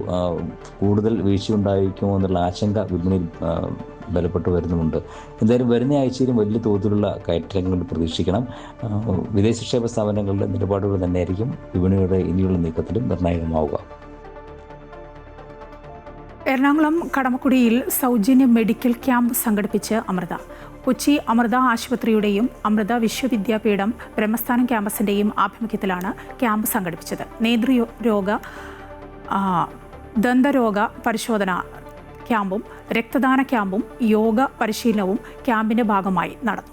കൂടുതൽ വീഴ്ചയുണ്ടായിരിക്കുമോ എന്നുള്ള ആശങ്ക വിപണിയിൽ ബലപ്പെട്ടു വരുന്നുമുണ്ട്. എന്തായാലും വരുന്ന ആഴ്ചയിലും വലിയ തോതിലുള്ള കയറ്റങ്ങൾ പ്രതീക്ഷിക്കണം. വിദേശ നിക്ഷേപ സ്ഥാപനങ്ങളുടെ നിലപാടുകൾ തന്നെയായിരിക്കും വിപണിയുടെ ഇനിയുള്ള നീക്കത്തിലും നിർണായകമാവുക. എറണാകുളം കടമക്കുടിയിൽ സൗജന്യ മെഡിക്കൽ ക്യാമ്പ് സംഘടിപ്പിച്ച് അമൃത. കൊച്ചി അമൃത ആശുപത്രിയുടെയും അമൃത വിശ്വവിദ്യാപീഠം ബ്രഹ്മസ്ഥാനം ക്യാമ്പസിൻ്റെയും ആഭിമുഖ്യത്തിലാണ് ക്യാമ്പ് സംഘടിപ്പിച്ചത്. നേതൃരോഗ ദന്തരോഗ പരിശോധന ക്യാമ്പും രക്തദാന ക്യാമ്പും യോഗ പരിശീലനവും ക്യാമ്പിന്റെ ഭാഗമായി നടന്നു.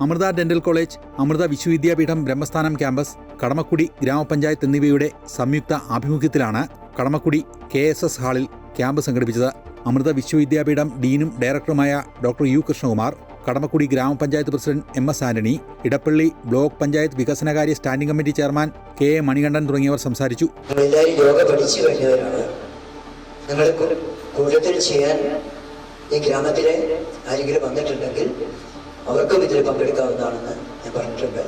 Amrita dental college, Amrita Vishwavidyapeetham Brahmasthanam campus, Kadamakudy ഗ്രാമപഞ്ചായത്ത് എന്നിവയുടെ സംയുക്ത ആഭിമുഖ്യത്തിലാണ് കടമക്കുടി KSS ഹാളിൽ ക്യാമ്പ് സംഘടിപ്പിച്ചത്. അമൃത വിശ്വവിദ്യാപീഠം ഡീനും ഡയറക്ടറുമായ ഡോക്ടർ U കൃഷ്ണകുമാർ, കടമക്കുടി ഗ്രാമപഞ്ചായത്ത് president MS Antony, Edappally block panchayat വികസനകാര്യ standing committee chairman KA Manikandan തുടങ്ങിയവർ സംസാരിച്ചു. യോഗ പഠിച്ചു കഴിഞ്ഞവരാണ്. നിങ്ങൾ കൂടുതൽ ചെയ്യാൻ ഈ ഗ്രാമത്തിലെ ആരെങ്കിലും വന്നിട്ടുണ്ടെങ്കിൽ അവർക്കും ഇതിൽ പങ്കെടുക്കാവുന്നതാണെന്ന് ഞാൻ പറഞ്ഞിട്ടുണ്ട്.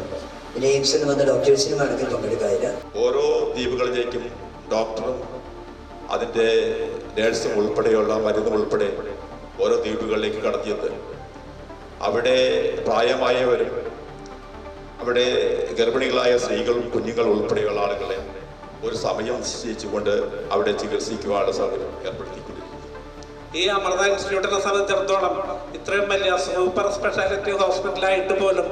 പിന്നെ എയിംസിൽ വന്ന ഡോക്ടേഴ്സിനും വേണമെങ്കിൽ പങ്കെടുക്കാനില്ല. ഓരോ ദ്വീപുകളിലേക്കും ഡോക്ടറും അതിൻ്റെ നേഴ്സും ഉൾപ്പെടെയുള്ള മരുന്നും ഉൾപ്പെടെ ഓരോ ദ്വീപുകളിലേക്ക് കടത്തിയത് അവിടെ പ്രായമായവരും അവിടെ ഗർഭിണികളായ സ്ത്രീകളും കുഞ്ഞുങ്ങളും ഉൾപ്പെടെയുള്ള ആളുകളെ ഒരു സമയം നിശ്ചയിച്ചുകൊണ്ട് അവിടെ ചികിത്സിക്കുവാനുള്ള സൗകര്യം ഏർപ്പെടുത്തിക്കൊണ്ടിരിക്കുന്നു. ഈ അമൃത ഇൻസ്റ്റിറ്റ്യൂട്ടിനെ സംബന്ധിച്ചിടത്തോളം ഇത്രയും വലിയ സൂപ്പർ സ്പെഷ്യാലിറ്റി ഹോസ്പിറ്റലായിട്ട് പോലും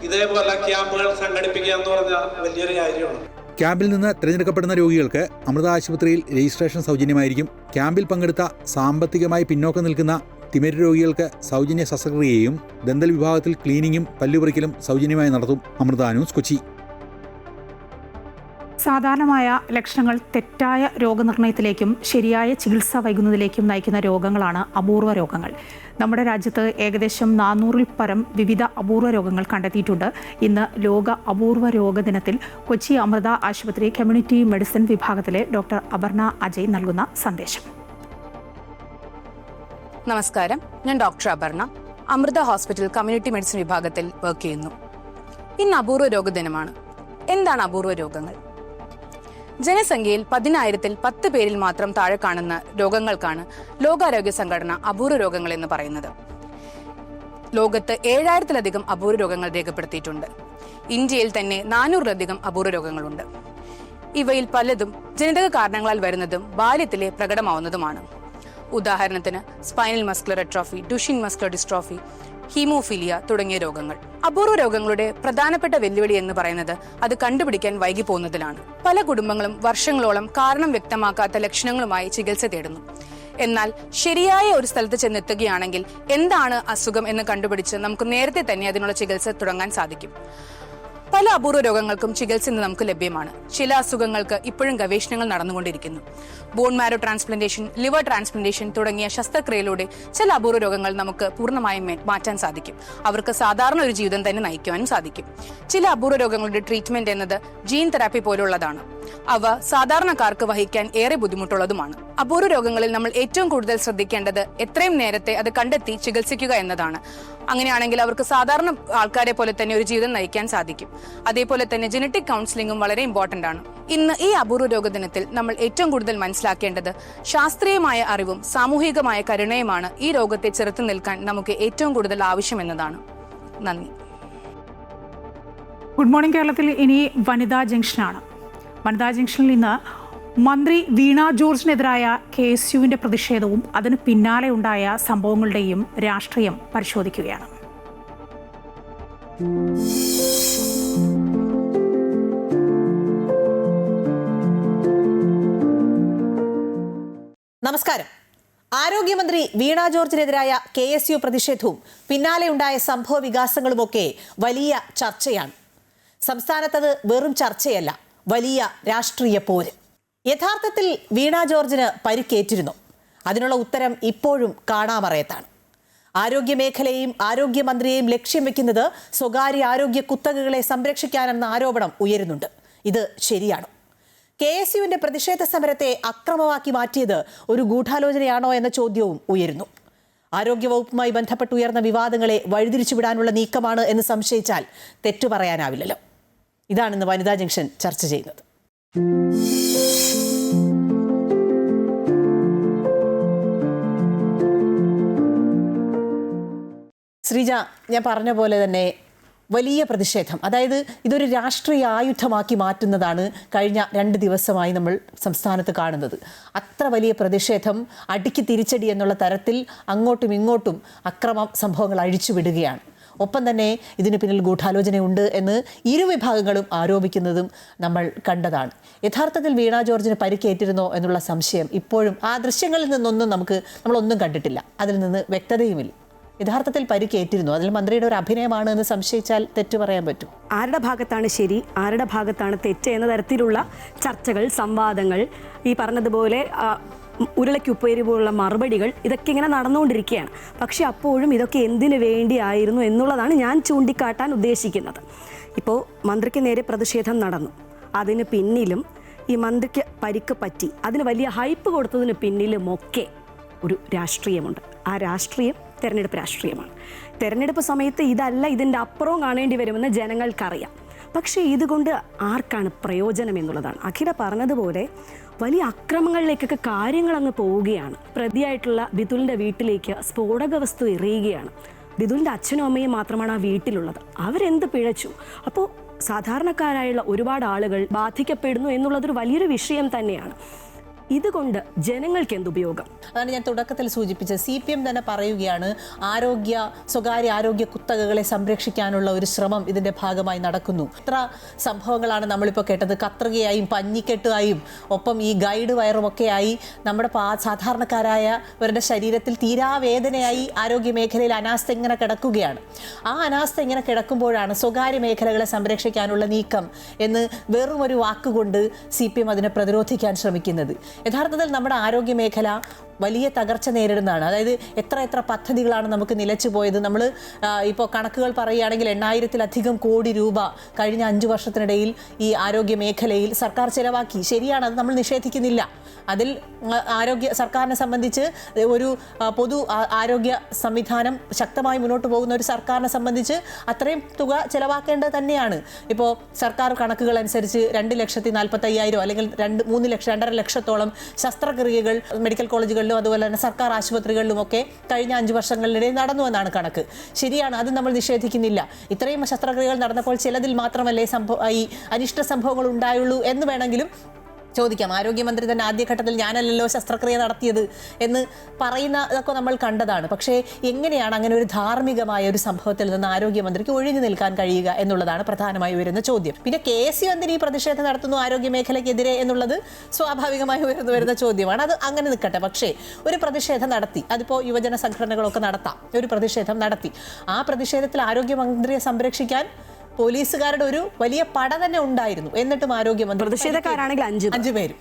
ഇതേപോലെ ക്യാമ്പുകൾ സംഘടിപ്പിക്കുക എന്ന് പറഞ്ഞാൽ വലിയൊരു കാര്യമാണ്. ക്യാമ്പിൽ നിന്ന് തിരഞ്ഞെടുക്കപ്പെടുന്ന രോഗികൾക്ക് അമൃത ആശുപത്രിയിൽ രജിസ്ട്രേഷൻ സൗജന്യമായിരിക്കും. ക്യാമ്പിൽ പങ്കെടുത്ത സാമ്പത്തികമായി പിന്നോക്കം നിൽക്കുന്ന തിമിര രോഗികൾക്ക് സൗജന്യ ശസ്ത്രക്രിയയും ദന്തൽ വിഭാഗത്തിൽ ക്ലീനിങ്ങും പല്ലുപറിക്കലും സൗജന്യമായി നടത്തും. അമൃത ന്യൂസ്, കൊച്ചി. സാധാരണമായ ലക്ഷണങ്ങൾ തെറ്റായ രോഗനിർണയത്തിലേക്കും ശരിയായ ചികിത്സ വൈകുന്നതിലേക്കും നയിക്കുന്ന രോഗങ്ങളാണ് അപൂർവ രോഗങ്ങൾ. നമ്മുടെ രാജ്യത്ത് ഏകദേശം 400-ൽ പരം വിവിധ അപൂർവ രോഗങ്ങൾ കണ്ടെത്തിയിട്ടുണ്ട്. ഇന്ന് ലോക അപൂർവ രോഗ ദിനത്തിൽ കൊച്ചി അമൃത ആശുപത്രി കമ്മ്യൂണിറ്റി മെഡിസിൻ വിഭാഗത്തിലെ ഡോക്ടർ അപർണ അജയ് നൽകുന്ന സന്ദേശം. നമസ്കാരം, ഞാൻ doctor Aparna, Amrita hospital community medicine വിഭാഗത്തിൽ വർക്ക് ചെയ്യുന്നു. ഇന്ന് അപൂർവ രോഗ ദിനമാണ്. എന്താണ് അപൂർവ രോഗങ്ങൾ? ജനസംഖ്യയിൽ 10,000-ൽ 10 പേരിൽ മാത്രം താഴെ കാണുന്ന രോഗങ്ങൾക്കാണ് ലോകാരോഗ്യ സംഘടന അപൂർവ രോഗങ്ങൾ എന്ന് പറയുന്നത്. ലോകത്ത് 7,000-ലധികം അപൂർവ രോഗങ്ങൾ രേഖപ്പെടുത്തിയിട്ടുണ്ട്. ഇന്ത്യയിൽ തന്നെ 400-ലധികം അപൂർവ രോഗങ്ങളുണ്ട്. ഇവയിൽ പലതും ജനിതക കാരണങ്ങളാൽ വരുന്നതും ബാല്യത്തിലെ പ്രകടമാവുന്നതുമാണ്. ഉദാഹരണത്തിന് spinal muscular atrophy, Duchenne muscular dystrophy, haemophilia തുടങ്ങിയ രോഗങ്ങൾ. അപൂർവ രോഗങ്ങളുടെ പ്രധാനപ്പെട്ട വെല്ലുവിളി എന്ന് പറയുന്നത് അത് കണ്ടുപിടിക്കാൻ വൈകി പോകുന്നതിലാണ്. പല കുടുംബങ്ങളും വർഷങ്ങളോളം കാരണം വ്യക്തമാക്കാത്ത ലക്ഷണങ്ങളുമായി ചികിത്സ തേടുന്നു. എന്നാൽ ശരിയായ ഒരു സ്ഥലത്ത് ചെന്നെത്തുകയാണെങ്കിൽ എന്താണ് അസുഖം എന്ന് കണ്ടുപിടിച്ച് നമുക്ക് നേരത്തെ തന്നെ അതിനുള്ള ചികിത്സ തുടങ്ങാൻ സാധിക്കും. പല അപൂർവ രോഗങ്ങൾക്കും ചികിത്സ ഇന്ന് നമുക്ക് ലഭ്യമാണ്. ചില അസുഖങ്ങൾക്ക് ഇപ്പോഴും ഗവേഷണങ്ങൾ നടന്നുകൊണ്ടിരിക്കുന്നു. Bone marrow transplantation, liver transplantation തുടങ്ങിയ ശസ്ത്രക്രിയയിലൂടെ ചില അപൂർവ രോഗങ്ങൾ നമുക്ക് പൂർണ്ണമായും മാറ്റാൻ സാധിക്കും. അവർക്ക് സാധാരണ ഒരു ജീവിതം തന്നെ നയിക്കുവാനും സാധിക്കും. ചില അപൂർവ രോഗങ്ങളുടെ ട്രീറ്റ്മെന്റ് എന്നത് ജീൻ തെറാപ്പി പോലുള്ളതാണ്. അവ സാധാരണക്കാർക്ക് വഹിക്കാൻ ഏറെ ബുദ്ധിമുട്ടുള്ളതുമാണ്. അപൂർവ രോഗങ്ങളിൽ നമ്മൾ ഏറ്റവും കൂടുതൽ ശ്രദ്ധിക്കേണ്ടത് എത്രയും നേരത്തെ അത് കണ്ടെത്തി ചികിത്സിക്കുക എന്നതാണ്. അങ്ങനെയാണെങ്കിൽ അവർക്ക് സാധാരണ ആൾക്കാരെ പോലെ തന്നെ ഒരു ജീവിതം നയിക്കാൻ സാധിക്കും. അതേപോലെ തന്നെ ജനറ്റിക് കൗൺസിലിംഗും വളരെ ഇമ്പോർട്ടന്റ് ആണ്. ഇന്ന് ഈ അപൂർവ രോഗ ദിനത്തിൽ നമ്മൾ ഏറ്റവും കൂടുതൽ മനസ്സിലാക്കേണ്ടത് ശാസ്ത്രീയമായ അറിവും സാമൂഹികമായ കരുണയുമാണ് ഈ രോഗത്തെ ചെറുത്തു നിൽക്കാൻ നമുക്ക് ഏറ്റവും കൂടുതൽ ആവശ്യമെന്നതാണ്. നന്ദി. ഗുഡ് മോർണിംഗ് കേരളത്തിൽ ഇനി വനിതാ ജംഗ്ഷനാണ്. വനിതാ ജംഗ്ഷനിൽ ഇന്ന് മന്ത്രി വീണ ജോർജിനെതിരായ KSUവിന്റെ പ്രതിഷേധവും അതിന് പിന്നാലെ ഉണ്ടായ സംഭവങ്ങളുടെയും രാഷ്ട്രീയം പരിശോധിക്കുകയാണ്. നമസ്കാരം. ആരോഗ്യമന്ത്രി വീണ ജോർജിനെതിരായ KSU പ്രതിഷേധവും പിന്നാലെയുണ്ടായ സംഭവ വികാസങ്ങളുമൊക്കെ വലിയ ചർച്ചയാണ്. സംസ്ഥാനത്തത് വെറും ചർച്ചയല്ല, വലിയ രാഷ്ട്രീയ പോര്. യഥാർത്ഥത്തിൽ വീണ ജോർജിന് പരിക്കേറ്റിരുന്നു. അതിനുള്ള ഉത്തരം ഇപ്പോഴും കാണാമറയത്താണ്. ആരോഗ്യമേഖലയെയും ആരോഗ്യമന്ത്രിയെയും ലക്ഷ്യം വെക്കുന്നത് സ്വകാര്യ ആരോഗ്യ കുത്തകകളെ സംരക്ഷിക്കാനെന്ന ആരോപണം ഉയരുന്നുണ്ട്. ഇത് ശരിയാണോ? KSUവിന്റെ പ്രതിഷേധ സമരത്തെ അക്രമമാക്കി മാറ്റിയത് ഒരു ഗൂഢാലോചനയാണോ എന്ന ചോദ്യവും ഉയരുന്നു. ആരോഗ്യവകുപ്പുമായി ബന്ധപ്പെട്ട് ഉയർന്ന വിവാദങ്ങളെ വഴിതിരിച്ചുവിടാനുള്ള നീക്കമാണ് എന്ന് സംശയിച്ചാൽ തെറ്റു പറയാനാവില്ലല്ലോ. ഇതാണ് ഇന്ന് വനിതാ ജംഗ്ഷൻ ചർച്ച ചെയ്യുന്നത്. ശ്രീജ, ഞാൻ പറഞ്ഞ പോലെ തന്നെ വലിയ പ്രതിഷേധം, അതായത് ഇതൊരു രാഷ്ട്രീയ ആയുധമാക്കി മാറ്റുന്നതാണ് കഴിഞ്ഞ 2 ദിവസമായി നമ്മൾ സംസ്ഥാനത്ത് കാണുന്നത്. അത്ര വലിയ പ്രതിഷേധം, അടിക്ക് തിരിച്ചടി എന്നുള്ള തരത്തിൽ അങ്ങോട്ടും ഇങ്ങോട്ടും അക്രമ സംഭവങ്ങൾ അഴിച്ചുവിടുകയാണ്. ഒപ്പം തന്നെ ഇതിന് പിന്നിൽ ഗൂഢാലോചനയുണ്ട് എന്ന് ഇരുവിഭാഗങ്ങളും ആരോപിക്കുന്നതും നമ്മൾ കണ്ടതാണ്. യഥാർത്ഥത്തിൽ വീണ ജോർജിന് പരിക്കേറ്റിരുന്നോ എന്നുള്ള സംശയം ഇപ്പോഴും ആ ദൃശ്യങ്ങളിൽ നിന്നൊന്നും നമ്മളൊന്നും കണ്ടിട്ടില്ല. അതിൽ നിന്ന് വ്യക്തതയുമില്ല. യഥാർത്ഥത്തിൽ പരിക്കേറ്റിരുന്നു, അതിൽ മന്ത്രിയുടെ ഒരു അഭിനയമാണ് എന്ന് സംശയിച്ചാൽ തെറ്റു പറയാൻ പറ്റും. ആരുടെ ഭാഗത്താണ് ശരി, ആരുടെ ഭാഗത്താണ് തെറ്റ് എന്ന തരത്തിലുള്ള ചർച്ചകൾ, സംവാദങ്ങൾ, ഈ പറഞ്ഞതുപോലെ ഉരുളയ്ക്കുപ്പേരി പോലുള്ള മറുപടികൾ, ഇതൊക്കെ ഇങ്ങനെ നടന്നുകൊണ്ടിരിക്കുകയാണ്. പക്ഷെ അപ്പോഴും ഇതൊക്കെ എന്തിനു വേണ്ടിയായിരുന്നു എന്നുള്ളതാണ് ഞാൻ ചൂണ്ടിക്കാട്ടാൻ ഉദ്ദേശിക്കുന്നത്. ഇപ്പോൾ മന്ത്രിക്ക് നേരെ പ്രതിഷേധം നടന്നു, അതിന് പിന്നിലും ഈ മന്ത്രിക്ക് പരിക്ക് പറ്റി അതിന് വലിയ ഹൈപ്പ് കൊടുത്തതിന് പിന്നിലുമൊക്കെ ഒരു രാഷ്ട്രീയമുണ്ട്. ആ രാഷ്ട്രീയം തെരഞ്ഞെടുപ്പ് രാഷ്ട്രീയമാണ്. തെരഞ്ഞെടുപ്പ് സമയത്ത് ഇതല്ല, ഇതിൻ്റെ അപ്പുറവും കാണേണ്ടി വരുമെന്ന് ജനങ്ങൾക്കറിയാം. പക്ഷേ ഇതുകൊണ്ട് ആർക്കാണ് പ്രയോജനം എന്നുള്ളതാണ്. അഖില പറഞ്ഞതുപോലെ വലിയ അക്രമങ്ങളിലേക്കൊക്കെ കാര്യങ്ങൾ അങ്ങ് പോവുകയാണ്. പ്രതിയായിട്ടുള്ള ബിതുലിൻ്റെ വീട്ടിലേക്ക് സ്ഫോടക വസ്തു എറിയുകയാണ്. ബിതുലിൻ്റെ അച്ഛനും അമ്മയും മാത്രമാണ് ആ വീട്ടിലുള്ളത്. അവരെന്ത് പിഴച്ചു? അപ്പോൾ സാധാരണക്കാരായുള്ള ഒരുപാട് ആളുകൾ ബാധിക്കപ്പെടുന്നു എന്നുള്ളതൊരു വലിയൊരു വിഷയം തന്നെയാണ്. ഇതുകൊണ്ട് ജനങ്ങൾക്ക് എന്തുപയോഗം? അതാണ് ഞാൻ തുടക്കത്തിൽ സൂചിപ്പിച്ചത്. CPM തന്നെ പറയുകയാണ്, സ്വകാര്യ ആരോഗ്യ കുത്തകകളെ സംരക്ഷിക്കാനുള്ള ഒരു ശ്രമം ഇതിൻ്റെ ഭാഗമായി നടക്കുന്നു. ഇത്ര സംഭവങ്ങളാണ് നമ്മളിപ്പോൾ കേട്ടത്. കത്രികയായും പഞ്ഞിക്കെട്ടുമായും ഒപ്പം ഈ ഗൈഡ് വയറുമൊക്കെയായി നമ്മുടെ സാധാരണക്കാരായവരുടെ ശരീരത്തിൽ തീരാവേദനയായി ആരോഗ്യ മേഖലയിൽ അനാസ്ഥ ഇങ്ങനെ കിടക്കുകയാണ്. ആ അനാസ്ഥ ഇങ്ങനെ കിടക്കുമ്പോഴാണ് സ്വകാര്യ മേഖലകളെ സംരക്ഷിക്കാനുള്ള നീക്കം എന്ന് വെറും ഒരു വാക്കുകൊണ്ട് CPM അതിനെ പ്രതിരോധിക്കാൻ ശ്രമിക്കുന്നത്. യഥാർത്ഥത്തിൽ നമ്മുടെ ആരോഗ്യ മേഖല വലിയ തകർച്ച നേരിടുന്നതാണ്. അതായത് എത്ര പദ്ധതികളാണ് നമുക്ക് നിലച്ചു പോയത്. നമ്മൾ ഇപ്പോൾ കണക്കുകൾ പറയുകയാണെങ്കിൽ 8,000-ലധികം കോടി രൂപ കഴിഞ്ഞ 5 വർഷത്തിനിടയിൽ ഈ ആരോഗ്യ മേഖലയിൽ സർക്കാർ ചെലവാക്കി. ശരിയാണ്, അത് നമ്മൾ നിഷേധിക്കുന്നില്ല. അതിൽ സർക്കാരിനെ സംബന്ധിച്ച് ഒരു പൊതു ആരോഗ്യ സംവിധാനം ശക്തമായി മുന്നോട്ട് പോകുന്ന ഒരു സർക്കാരിനെ സംബന്ധിച്ച് അത്രയും തുക ചെലവാക്കേണ്ടത് തന്നെയാണ്. ഇപ്പോൾ സർക്കാർ കണക്കുകൾ അനുസരിച്ച് 2,45,000 അല്ലെങ്കിൽ 2.5 ലക്ഷത്തോളം ശസ്ത്രക്രിയകൾ മെഡിക്കൽ കോളേജുകളിലും അതുപോലെ തന്നെ സർക്കാർ ആശുപത്രികളിലുമൊക്കെ കഴിഞ്ഞ 5 വർഷങ്ങളിനിടെ നടന്നു എന്നാണ് കണക്ക്. ശരിയാണ്, അത് നമ്മൾ നിഷേധിക്കുന്നില്ല. ഇത്രയും ശസ്ത്രക്രിയകൾ നടന്നപ്പോൾ ചിലതിൽ മാത്രമല്ലേ ഈ അനിഷ്ട സംഭവങ്ങൾ ഉണ്ടായുള്ളൂ എന്ന് വേണമെങ്കിലും ചോദിക്കാം. ആരോഗ്യമന്ത്രി തന്നെ ആദ്യഘട്ടത്തിൽ ഞാനല്ലല്ലോ ശസ്ത്രക്രിയ നടത്തിയത് എന്ന് പറയുന്നതൊക്കെ നമ്മൾ കണ്ടതാണ്. പക്ഷേ എങ്ങനെയാണ് അങ്ങനെ ഒരു ധാർമ്മികമായ ഒരു സംഭവത്തിൽ നിന്ന് ആരോഗ്യമന്ത്രിക്ക് ഒഴിഞ്ഞു നിൽക്കാൻ കഴിയുക എന്നുള്ളതാണ് പ്രധാനമായി വരുന്ന ചോദ്യം. പിന്നെ KSU എന്തിന് ഈ പ്രതിഷേധം നടത്തുന്നു ആരോഗ്യ മേഖലയ്ക്കെതിരെ എന്നുള്ളത് സ്വാഭാവികമായി ഉയർന്നു വരുന്ന ചോദ്യമാണ്. അത് അങ്ങനെ നിൽക്കട്ടെ. പക്ഷേ ഒരു പ്രതിഷേധം നടത്തി, അതിപ്പോൾ യുവജന സംഘടനകളൊക്കെ നടത്താം, ഒരു പ്രതിഷേധം നടത്തി. ആ പ്രതിഷേധത്തിൽ ആരോഗ്യമന്ത്രിയെ സംരക്ഷിക്കാൻ പോലീസുകാരുടെ ഒരു വലിയ പട തന്നെ ഉണ്ടായിരുന്നു. എന്നിട്ടും ആരോഗ്യമന്ത്രി പ്രതിഷേധക്കാരാണെങ്കിൽ 5 പേരും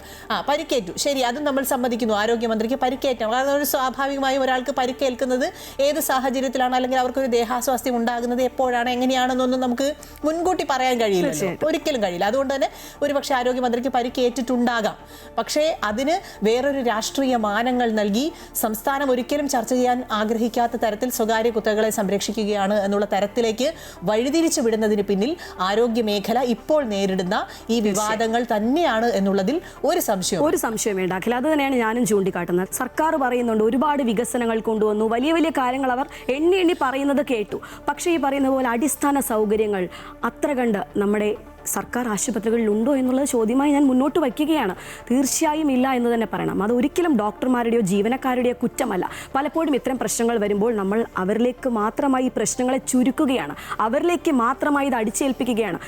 പരിക്കേറ്റു. ശരി, അതും നമ്മൾ സമ്മതിക്കുന്നു. ആരോഗ്യമന്ത്രിക്ക് പരിക്കേറ്റാം. കാരണം സ്വാഭാവികമായും ഒരാൾക്ക് പരിക്കേൽക്കുന്നത് ഏത് സാഹചര്യത്തിലാണ്, അല്ലെങ്കിൽ അവർക്കൊരു ദേഹാസ്വാസ്ഥ്യം ഉണ്ടാകുന്നത് എപ്പോഴാണ്, എങ്ങനെയാണെന്നൊന്നും നമുക്ക് മുൻകൂട്ടി പറയാൻ കഴിയില്ല, ഒരിക്കലും കഴിയില്ല. അതുകൊണ്ട് തന്നെ ഒരുപക്ഷെ ആരോഗ്യമന്ത്രിക്ക് പരിക്കേറ്റിട്ടുണ്ടാകാം. പക്ഷേ അതിന് വേറൊരു രാഷ്ട്രീയ മാനങ്ങൾ നൽകി സംസ്ഥാനം ഒരിക്കലും ചർച്ച ചെയ്യാൻ ആഗ്രഹിക്കാത്ത തരത്തിൽ സ്വകാര്യ കുത്തകകളെ സംരക്ഷിക്കുകയാണ് എന്നുള്ള തരത്തിലേക്ക് വഴിതിരിച്ചു വിടുന്നതിന് പിന്നിൽ ആരോഗ്യ മേഖല ഇപ്പോൾ നേരിടുന്ന ഈ വിവാദങ്ങൾ തന്നെയാണ് എന്നുള്ളതിൽ ഒരു സംശയം വേണ്ട അഖില. അത് തന്നെയാണ് ഞാനും ചൂണ്ടിക്കാട്ടുന്നത്. സർക്കാർ പറയുന്നുണ്ട് ഒരുപാട് വികസനങ്ങൾ കൊണ്ടുവന്നു, വലിയ വലിയ കാര്യങ്ങൾ അവർ എണ്ണി പറയുന്നത് കേട്ടു. പക്ഷേ ഈ പറയുന്ന പോലെ അടിസ്ഥാന സൗകര്യങ്ങൾ അത്ര കണ്ട് നമ്മുടെ സർക്കാർ ആശുപത്രികളിൽ ഉണ്ടോ എന്നുള്ളത് ചോദ്യമായി ഞാൻ മുന്നോട്ട് വയ്ക്കുകയാണ്. തീർച്ചയായും ഇല്ല എന്ന് തന്നെ പറയണം. അത് ഒരിക്കലും ഡോക്ടർമാരുടെയോ ജീവനക്കാരുടെയോ കുറ്റമല്ല. പലപ്പോഴും ഇത്തരം പ്രശ്നങ്ങൾ വരുമ്പോൾ നമ്മൾ അവരിലേക്ക് മാത്രമായി പ്രശ്നങ്ങളെ ചുരുക്കുകയാണ്, അവരിലേക്ക് മാത്രമായി ഇത് അടിച്ചേൽപ്പിക്കുകയാണ്.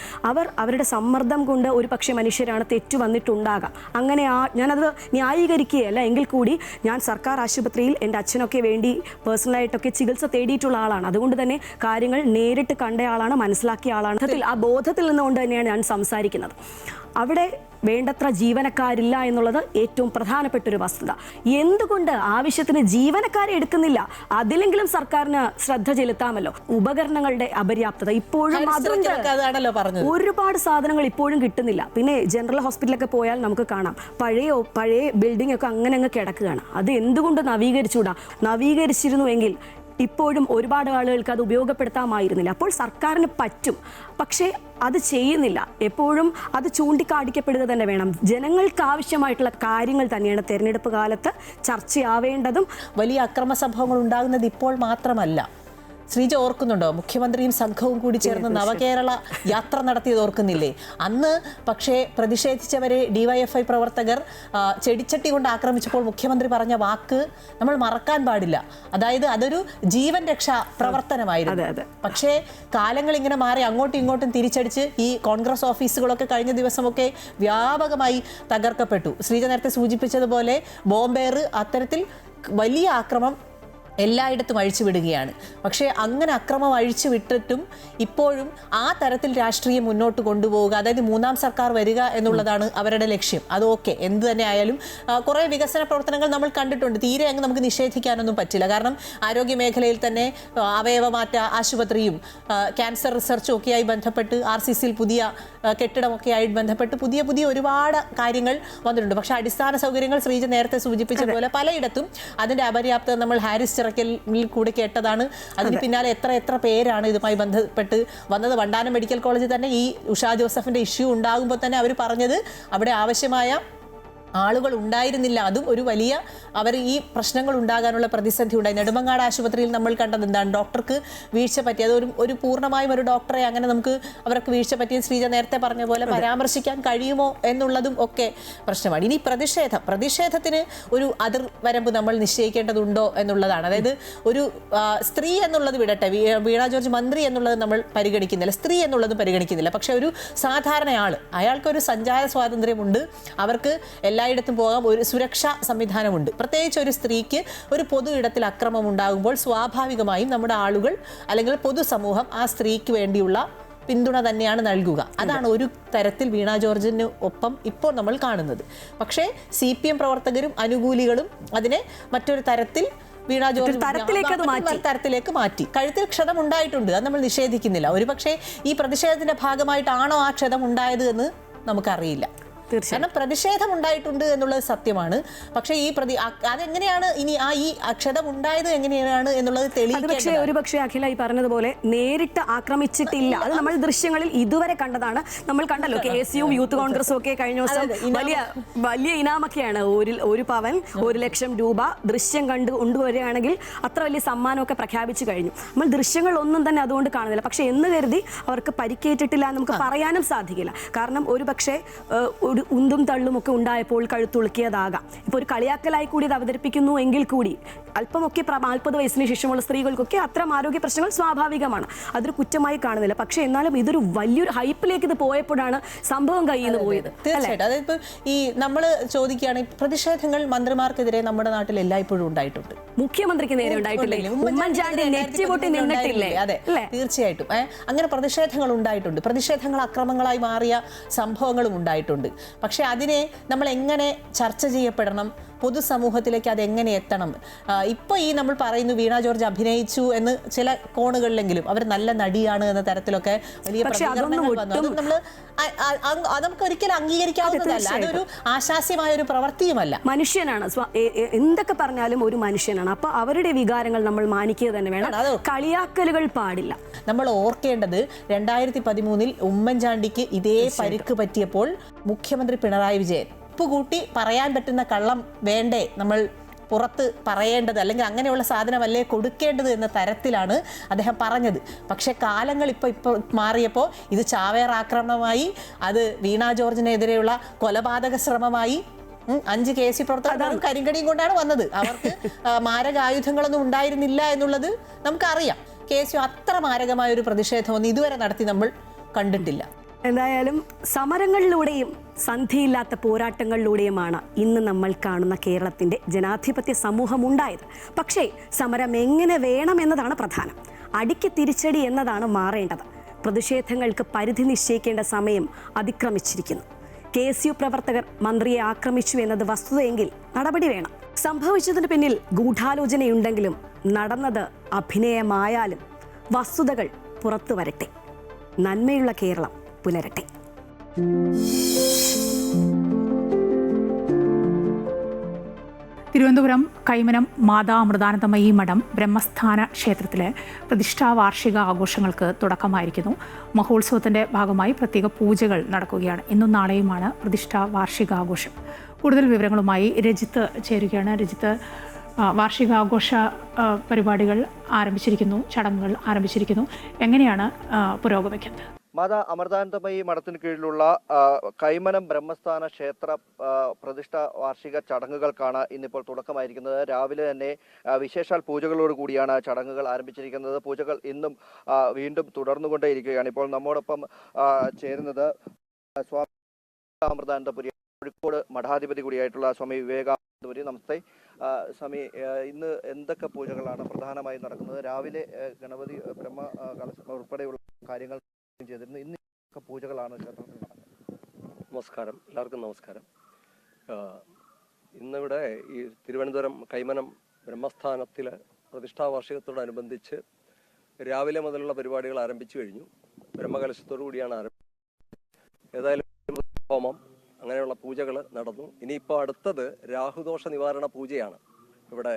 അവരുടെ സമ്മർദ്ദം കൊണ്ട് ഒരു പക്ഷേ മനുഷ്യരാണ് തെറ്റു വന്നിട്ടുണ്ടാകാം. അങ്ങനെ ഞാനത് ന്യായീകരിക്കുകയല്ല. എങ്കിൽ കൂടി ഞാൻ സർക്കാർ ആശുപത്രിയിൽ എൻ്റെ അച്ഛനൊക്കെ വേണ്ടി പേഴ്സണലായിട്ടൊക്കെ ചികിത്സ തേടിയിട്ടുള്ള ആളാണ്. അതുകൊണ്ട് തന്നെ കാര്യങ്ങൾ നേരിട്ട് കണ്ട ആളാണ്, മനസ്സിലാക്കിയ ആളാണ്. ആ ബോധത്തിൽ നിന്നുകൊണ്ട് തന്നെയാണ് ഞാൻ സംസാരിക്കുന്നത്. അവിടെ വേണ്ടത്ര ജീവനക്കാരില്ല എന്നുള്ളത് ഏറ്റവും പ്രധാനപ്പെട്ട ഒരു വസ്തുത. എന്തുകൊണ്ട് ആവശ്യത്തിന് ജീവനക്കാരെ എടുക്കുന്നില്ല? അതിലെങ്കിലും സർക്കാരിന് ശ്രദ്ധ ചെലുത്താമല്ലോ. ഉപകരണങ്ങളുടെ അപര്യാപ്തത ഇപ്പോഴും ഒരുപാട് സാധനങ്ങൾ ഇപ്പോഴും കിട്ടുന്നില്ല. പിന്നെ ജനറൽ ഹോസ്പിറ്റലൊക്കെ പോയാൽ നമുക്ക് കാണാം പഴയ ബിൽഡിംഗ് ഒക്കെ അങ്ങനെ കിടക്കുകയാണ്. അത് എന്തുകൊണ്ട് നവീകരിച്ചുകൂടാ? നവീകരിച്ചിരുന്നുവെങ്കിൽ ഇപ്പോഴും ഒരുപാട് ആളുകൾക്ക് അത് ഉപയോഗപ്പെടുത്താമായിരുന്നില്ല. അപ്പോൾ സർക്കാരിന് പറ്റും, പക്ഷേ അത് ചെയ്യുന്നില്ല. എപ്പോഴും അത് ചൂണ്ടിക്കാണിക്കപ്പെടുക തന്നെ വേണം. ജനങ്ങൾക്ക് ആവശ്യമായിട്ടുള്ള കാര്യങ്ങൾ തന്നെയാണ് തെരഞ്ഞെടുപ്പ് കാലത്ത് ചർച്ചയാവേണ്ടതും. വലിയ അക്രമ സംഭവങ്ങൾ ഉണ്ടാകുന്നത് ഇപ്പോൾ മാത്രമല്ല. ശ്രീജ ഓർക്കുന്നുണ്ടോ? മുഖ്യമന്ത്രിയും സംഘവും കൂടി ചേർന്ന് നവകേരള യാത്ര നടത്തിയത് ഓർക്കുന്നില്ലേ? അന്ന് പക്ഷേ പ്രതിഷേധിച്ചവരെ DYFI പ്രവർത്തകർ ചെടിച്ചട്ടി കൊണ്ട് ആക്രമിച്ചപ്പോൾ മുഖ്യമന്ത്രി പറഞ്ഞ വാക്ക് നമ്മൾ മറക്കാൻ പാടില്ല. അതായത് അതൊരു ജീവൻ രക്ഷാ പ്രവർത്തനമായിരുന്നു. പക്ഷേ കാലങ്ങൾ ഇങ്ങനെ മാറി അങ്ങോട്ടും ഇങ്ങോട്ടും തിരിച്ചടിച്ച് ഈ കോൺഗ്രസ് ഓഫീസുകളൊക്കെ കഴിഞ്ഞ ദിവസമൊക്കെ വ്യാപകമായി തകർക്കപ്പെട്ടു. ശ്രീജ നേരത്തെ സൂചിപ്പിച്ചതുപോലെ ബോംബേറ് അത്തരത്തിൽ വലിയ ആക്രമം എല്ലായിടത്തും അഴിച്ചുവിടുകയാണ്. പക്ഷേ അങ്ങനെ അക്രമം അഴിച്ചുവിട്ടിട്ടും ഇപ്പോഴും ആ തരത്തിൽ രാഷ്ട്രീയം മുന്നോട്ട് കൊണ്ടുപോവുക, അതായത് മൂന്നാം സർക്കാർ വരിക എന്നുള്ളതാണ് അവരുടെ ലക്ഷ്യം. അത് ഓക്കെ, എന്ത് തന്നെ ആയാലും കുറേ വികസന പ്രവർത്തനങ്ങൾ നമ്മൾ കണ്ടിട്ടുണ്ട്. തീരെ അങ്ങ് നമുക്ക് നിഷേധിക്കാനൊന്നും പറ്റില്ല. കാരണം ആരോഗ്യ മേഖലയിൽ തന്നെ അവയവമാറ്റ ആശുപത്രിയും ക്യാൻസർ റിസർച്ചും ഒക്കെയായി ബന്ധപ്പെട്ട് RCCയിൽ പുതിയ കെട്ടിടമൊക്കെയായി ബന്ധപ്പെട്ട് പുതിയ ഒരുപാട് കാര്യങ്ങൾ വന്നിട്ടുണ്ട്. പക്ഷേ അടിസ്ഥാന സൗകര്യങ്ങൾ ശ്രീജ നേരത്തെ സൂചിപ്പിച്ച പോലെ പലയിടത്തും അതിൻ്റെ അപര്യാപ്തത നമ്മൾ ഹാരിസ് കൂടെ കേട്ടതാണ്. അതിന് പിന്നാലെ എത്ര പേരാണ് ഇതുമായി ബന്ധപ്പെട്ട് വന്നത്. വണ്ടാനം മെഡിക്കൽ കോളേജിൽ തന്നെ ഈ ഉഷാ ജോസഫിന്റെ ഇഷ്യൂ ഉണ്ടാകുമ്പോൾ തന്നെ അവർ പറഞ്ഞത് അവിടെ ആവശ്യമായ ആളുകൾ ഉണ്ടായിരുന്നില്ല. അതും ഒരു വലിയ അവർ ഈ പ്രശ്നങ്ങൾ ഉണ്ടാകാനുള്ള പ്രതിസന്ധി ഉണ്ടായി. നെടുമങ്ങാട് ആശുപത്രിയിൽ നമ്മൾ കണ്ടത് എന്താണ്? ഡോക്ടർക്ക് വീഴ്ച പറ്റി. അത് ഒരു പൂർണ്ണമായും ഒരു ഡോക്ടറെ അങ്ങനെ നമുക്ക് അവർക്ക് വീഴ്ച പറ്റിയ ശ്രീജ നേരത്തെ പറഞ്ഞ പോലെ പരാമർശിക്കാൻ കഴിയുമോ എന്നുള്ളതും ഒക്കെ പ്രശ്നമാണ്. ഇനി പ്രതിഷേധത്തിന് ഒരു അതിർവരമ്പ് നമ്മൾ നിശ്ചയിക്കേണ്ടതുണ്ടോ എന്നുള്ളതാണ്. അതായത് ഒരു സ്ത്രീ എന്നുള്ളത് വിടട്ടെ, വീണ ജോർജ് മന്ത്രി എന്നുള്ളത് നമ്മൾ പരിഗണിക്കുന്നില്ല, സ്ത്രീ എന്നുള്ളത് പരിഗണിക്കുന്നില്ല. പക്ഷെ ഒരു സാധാരണ അയാൾക്കൊരു സഞ്ചാര സ്വാതന്ത്ര്യമുണ്ട്, അവർക്ക് എല്ലായിടത്തും പോകാം, ഒരു സുരക്ഷാ സംവിധാനമുണ്ട്. പ്രത്യേകിച്ച് ഒരു സ്ത്രീക്ക് ഒരു പൊതു ഇടത്തിൽ അക്രമം ഉണ്ടാകുമ്പോൾ സ്വാഭാവികമായും നമ്മുടെ ആളുകൾ അല്ലെങ്കിൽ പൊതുസമൂഹം ആ സ്ത്രീക്ക് വേണ്ടിയുള്ള പിന്തുണ തന്നെയാണ് നൽകുക. അതാണ് ഒരു തരത്തിൽ വീണ ജോർജിന് ഒപ്പം ഇപ്പോൾ നമ്മൾ കാണുന്നത്. പക്ഷേ CPM പ്രവർത്തകരും അനുകൂലികളും അതിനെ മറ്റൊരു തരത്തിൽ വീണ ജോർജ് തരത്തിലേക്ക് മാറ്റി. കഴുത്തിൽ ക്ഷതം ഉണ്ടായിട്ടുണ്ട്, അത് നമ്മൾ നിഷേധിക്കുന്നില്ല. ഒരുപക്ഷെ ഈ പ്രതിഷേധത്തിന്റെ ഭാഗമായിട്ടാണോ ആ ക്ഷതം ഉണ്ടായത് എന്ന് നമുക്കറിയില്ല. കാരണം പ്രതിഷേധം ഉണ്ടായിട്ടുണ്ട് എന്നുള്ളത് സത്യമാണ്. പക്ഷേ ഈ അതെങ്ങനെയാണ് ഇനി ഈ അക്ഷതം ഉണ്ടായത് എങ്ങനെയാണ് എന്നുള്ളത് തെളിയിക്കേണ്ടത്. ഒരുപക്ഷെ അഖില ഈ പറഞ്ഞതുപോലെ നേരിട്ട് ആക്രമിച്ചിട്ടില്ല. അത് നമ്മൾ ദൃശ്യങ്ങളിൽ ഇതുവരെ കണ്ടതാണ്. നമ്മൾ കണ്ടല്ലോ KSUവും യൂത്ത് കോൺഗ്രസും ഒക്കെ കഴിഞ്ഞ ദിവസം വലിയ ഇനാമൊക്കെയാണ്. ഒരു പവൻ 1 ലക്ഷം രൂപ ദൃശ്യം കൊണ്ടുവരികയാണെങ്കിൽ അത്ര വലിയ സമ്മാനമൊക്കെ പ്രഖ്യാപിച്ചു കഴിഞ്ഞു. നമ്മൾ ദൃശ്യങ്ങൾ ഒന്നും തന്നെ അതുകൊണ്ട് കാണുന്നില്ല. പക്ഷെ എന്ന് കരുതി അവർക്ക് പരിക്കേറ്റിട്ടില്ല എന്ന് നമുക്ക് പറയാനും സാധിക്കില്ല. കാരണം ഒരുപക്ഷെ ഉന്തും തള്ളും ഒക്കെ ഉണ്ടായപ്പോൾ കഴുത്തുളുക്കിയതാകാം. ഇപ്പോൾ ഒരു കളിയാക്കലായി കൂടി ഇത് അവതരിപ്പിക്കുന്നു എങ്കിൽ കൂടി അല്പമൊക്കെ 40 വയസ്സിന് ശേഷമുള്ള സ്ത്രീകൾക്കൊക്കെ അത്തരം ആരോഗ്യ പ്രശ്നങ്ങൾ സ്വാഭാവികമാണ്. അതൊരു കുറ്റമായി കാണുന്നില്ല. പക്ഷേ എന്നാലും ഇതൊരു വലിയൊരു ഹൈപ്പിലേക്ക് ഇത് പോയപ്പോഴാണ് സംഭവം കയ്യിൽ നിന്ന് പോയത്. തീർച്ചയായിട്ടും. അതായത് ഈ നമ്മൾ ചോദിക്കുകയാണെങ്കിൽ പ്രതിഷേധങ്ങൾ മന്ത്രിമാർക്കെതിരെ നമ്മുടെ നാട്ടിൽ എല്ലായ്പ്പോഴും ഉണ്ടായിട്ടുണ്ട്. മുഖ്യമന്ത്രിക്ക് നേരെ ഉണ്ടായിട്ടില്ലേ? ഉമ്മൻചാണ്ടി നെറ്റിപൊട്ടി നിന്നിട്ടില്ലേ? അതെ, തീർച്ചയായിട്ടും അങ്ങനെ പ്രതിഷേധങ്ങൾ ഉണ്ടായിട്ടുണ്ട്. പ്രതിഷേധങ്ങൾ അക്രമങ്ങളായി മാറിയ സംഭവങ്ങളും ഉണ്ടായിട്ടുണ്ട്. പക്ഷെ അതിനെ നമ്മൾ എങ്ങനെ ചർച്ച ചെയ്യപ്പെടണം, പൊതുസമൂഹത്തിലേക്ക് അതെങ്ങനെ എത്തണം? ഇപ്പോൾ ഈ നമ്മൾ പറയുന്നു വീണ ജോർജ് അഭിനയിച്ചു എന്ന് ചില കോണുകളിലെങ്കിലും അവർ നല്ല നടിയാണ് എന്ന തരത്തിലൊക്കെ വലിയ പ്രതികരണങ്ങൾ വന്നു. അത് നമുക്ക് ഒരിക്കലും അംഗീകരിക്കാവുന്നതല്ല. അതൊരു ആശാസ്യമായ ഒരു പ്രവൃത്തിയുമല്ല. മനുഷ്യനാണ്, എന്തൊക്കെ പറഞ്ഞാലും ഒരു മനുഷ്യനാണ്. അപ്പൊ അവരുടെ വികാരങ്ങൾ നമ്മൾ മാനിക്കുക തന്നെ വേണം. കളിയാക്കലുകൾ പാടില്ല. നമ്മൾ ഓർക്കേണ്ടത് 2013 ഉമ്മൻചാണ്ടിക്ക് ഇതേ പരിക്ക് പറ്റിയപ്പോൾ മുഖ്യമന്ത്രി പിണറായി വിജയൻ കൂട്ടി പറയാൻ പറ്റുന്ന കള്ളം വേണ്ടേ നമ്മൾ പുറത്ത് പറയേണ്ടത്, അല്ലെങ്കിൽ അങ്ങനെയുള്ള സാധനമല്ലേ കൊടുക്കേണ്ടത് എന്ന തരത്തിലാണ് അദ്ദേഹം പറഞ്ഞത്. പക്ഷേ കാലങ്ങൾ ഇപ്പോൾ മാറിയപ്പോൾ ഇത് ചാവേർ ആക്രമണമായി, അത് വീണ ജോർജിനെതിരെയുള്ള കൊലപാതക ശ്രമമായി. 5 KSU പ്രവർത്തകരും കരിങ്കടിയും കൊണ്ടാണ് വന്നത്. അവർക്ക് മാരകായുധങ്ങളൊന്നും ഉണ്ടായിരുന്നില്ല എന്നുള്ളത് നമുക്കറിയാം. KSU അത്ര മാരകമായ ഒരു പ്രതിഷേധമൊന്നും ഇതുവരെ നടത്തി നമ്മൾ കണ്ടിട്ടില്ല. എന്തായാലും സമരങ്ങളിലൂടെയും സന്ധിയില്ലാത്ത പോരാട്ടങ്ങളിലൂടെയുമാണ് ഇന്ന് നമ്മൾ കാണുന്ന കേരളത്തിൻ്റെ ജനാധിപത്യ സമൂഹം ഉണ്ടായത്. പക്ഷേ സമരം എങ്ങനെ വേണമെന്നതാണ് പ്രധാനം. അടിക്ക് തിരിച്ചടി എന്നതാണ് മാറേണ്ടത്. പ്രതിഷേധങ്ങൾക്ക് പരിധി നിശ്ചയിക്കേണ്ട സമയം അതിക്രമിച്ചിരിക്കുന്നു. KSU പ്രവർത്തകർ മന്ത്രിയെ ആക്രമിച്ചു എന്നത് വസ്തുതയെങ്കിൽ നടപടി വേണം. സംഭവിച്ചതിന് പിന്നിൽ ഗൂഢാലോചനയുണ്ടെങ്കിലും നടന്നത് അഭിനയമായാലും വസ്തുതകൾ പുറത്തു വരട്ടെ. നന്മയുള്ള കേരളം പുലരട്ടെ. തിരുവനന്തപുരം കൈമനം മാതാ അമൃതാനന്ദമയി മഠം ബ്രഹ്മസ്ഥാന ക്ഷേത്രത്തിലെ പ്രതിഷ്ഠാ വാർഷിക ആഘോഷങ്ങൾക്ക് തുടക്കമായിരിക്കുന്നു. മഹോത്സവത്തിന്റെ ഭാഗമായി പ്രത്യേക പൂജകൾ നടക്കുകയാണ്. ഇന്നും നാളെയുമാണ് പ്രതിഷ്ഠാ വാർഷികാഘോഷം. കൂടുതൽ വിവരങ്ങളുമായി രജിത്ത് ചേരുകയാണ്. രജിത്ത്, വാർഷികാഘോഷ പരിപാടികൾ ആരംഭിച്ചിരിക്കുന്നു, ചടങ്ങുകൾ ആരംഭിച്ചിരിക്കുന്നു. എങ്ങനെയാണ് പുരോഗമിക്കുന്നത്? മാതാ അമൃതാനന്ദമയി മഠത്തിന് കീഴിലുള്ള കൈമനം ബ്രഹ്മസ്ഥാന ക്ഷേത്ര പ്രതിഷ്ഠ വാർഷിക ചടങ്ങുകൾക്കാണ് ഇന്നിപ്പോൾ തുടക്കമായിരിക്കുന്നത്. രാവിലെ തന്നെ വിശേഷാൽ പൂജകളോട് കൂടിയാണ് ചടങ്ങുകൾ ആരംഭിച്ചിരിക്കുന്നത്. പൂജകൾ ഇന്നും വീണ്ടും തുടർന്നുകൊണ്ടേയിരിക്കുകയാണ്. ഇപ്പോൾ നമ്മോടൊപ്പം ചേരുന്നത് സ്വാമി അമൃതാനന്ദപുരി, കോഴിക്കോട് മഠാധിപതി കൂടിയായിട്ടുള്ള സ്വാമി വിവേകാനന്ദപുരി. നമസ്തേ സ്വാമി, ഇന്ന് എന്തൊക്കെ പൂജകളാണ് പ്രധാനമായും നടക്കുന്നത്? രാവിലെ ഗണപതി ബ്രഹ്മ കലശം ഉൾപ്പെടെയുള്ള കാര്യങ്ങൾ ചെയ്തിരുന്നു. ഇന്ന് പൂജകളാണ് ക്ഷേത്രത്തിൽ നടക്കുന്നത്. നമസ്കാരം, എല്ലാവർക്കും നമസ്കാരം. ഇന്നിവിടെ ഈ തിരുവനന്തപുരം കൈമനം ബ്രഹ്മസ്ഥാനത്തിലെ പ്രതിഷ്ഠാ വാർഷികത്തോടനുബന്ധിച്ച് രാവിലെ മുതലുള്ള പരിപാടികൾ ആരംഭിച്ചു കഴിഞ്ഞു. ബ്രഹ്മകലശത്തോടു കൂടിയാണ് ആരംഭിച്ചത്. ഏതായാലും ഹോമം അങ്ങനെയുള്ള പൂജകൾ നടന്നു. ഇനിയിപ്പോൾ അടുത്തത് രാഹുദോഷ നിവാരണ പൂജയാണ് ഇവിടെ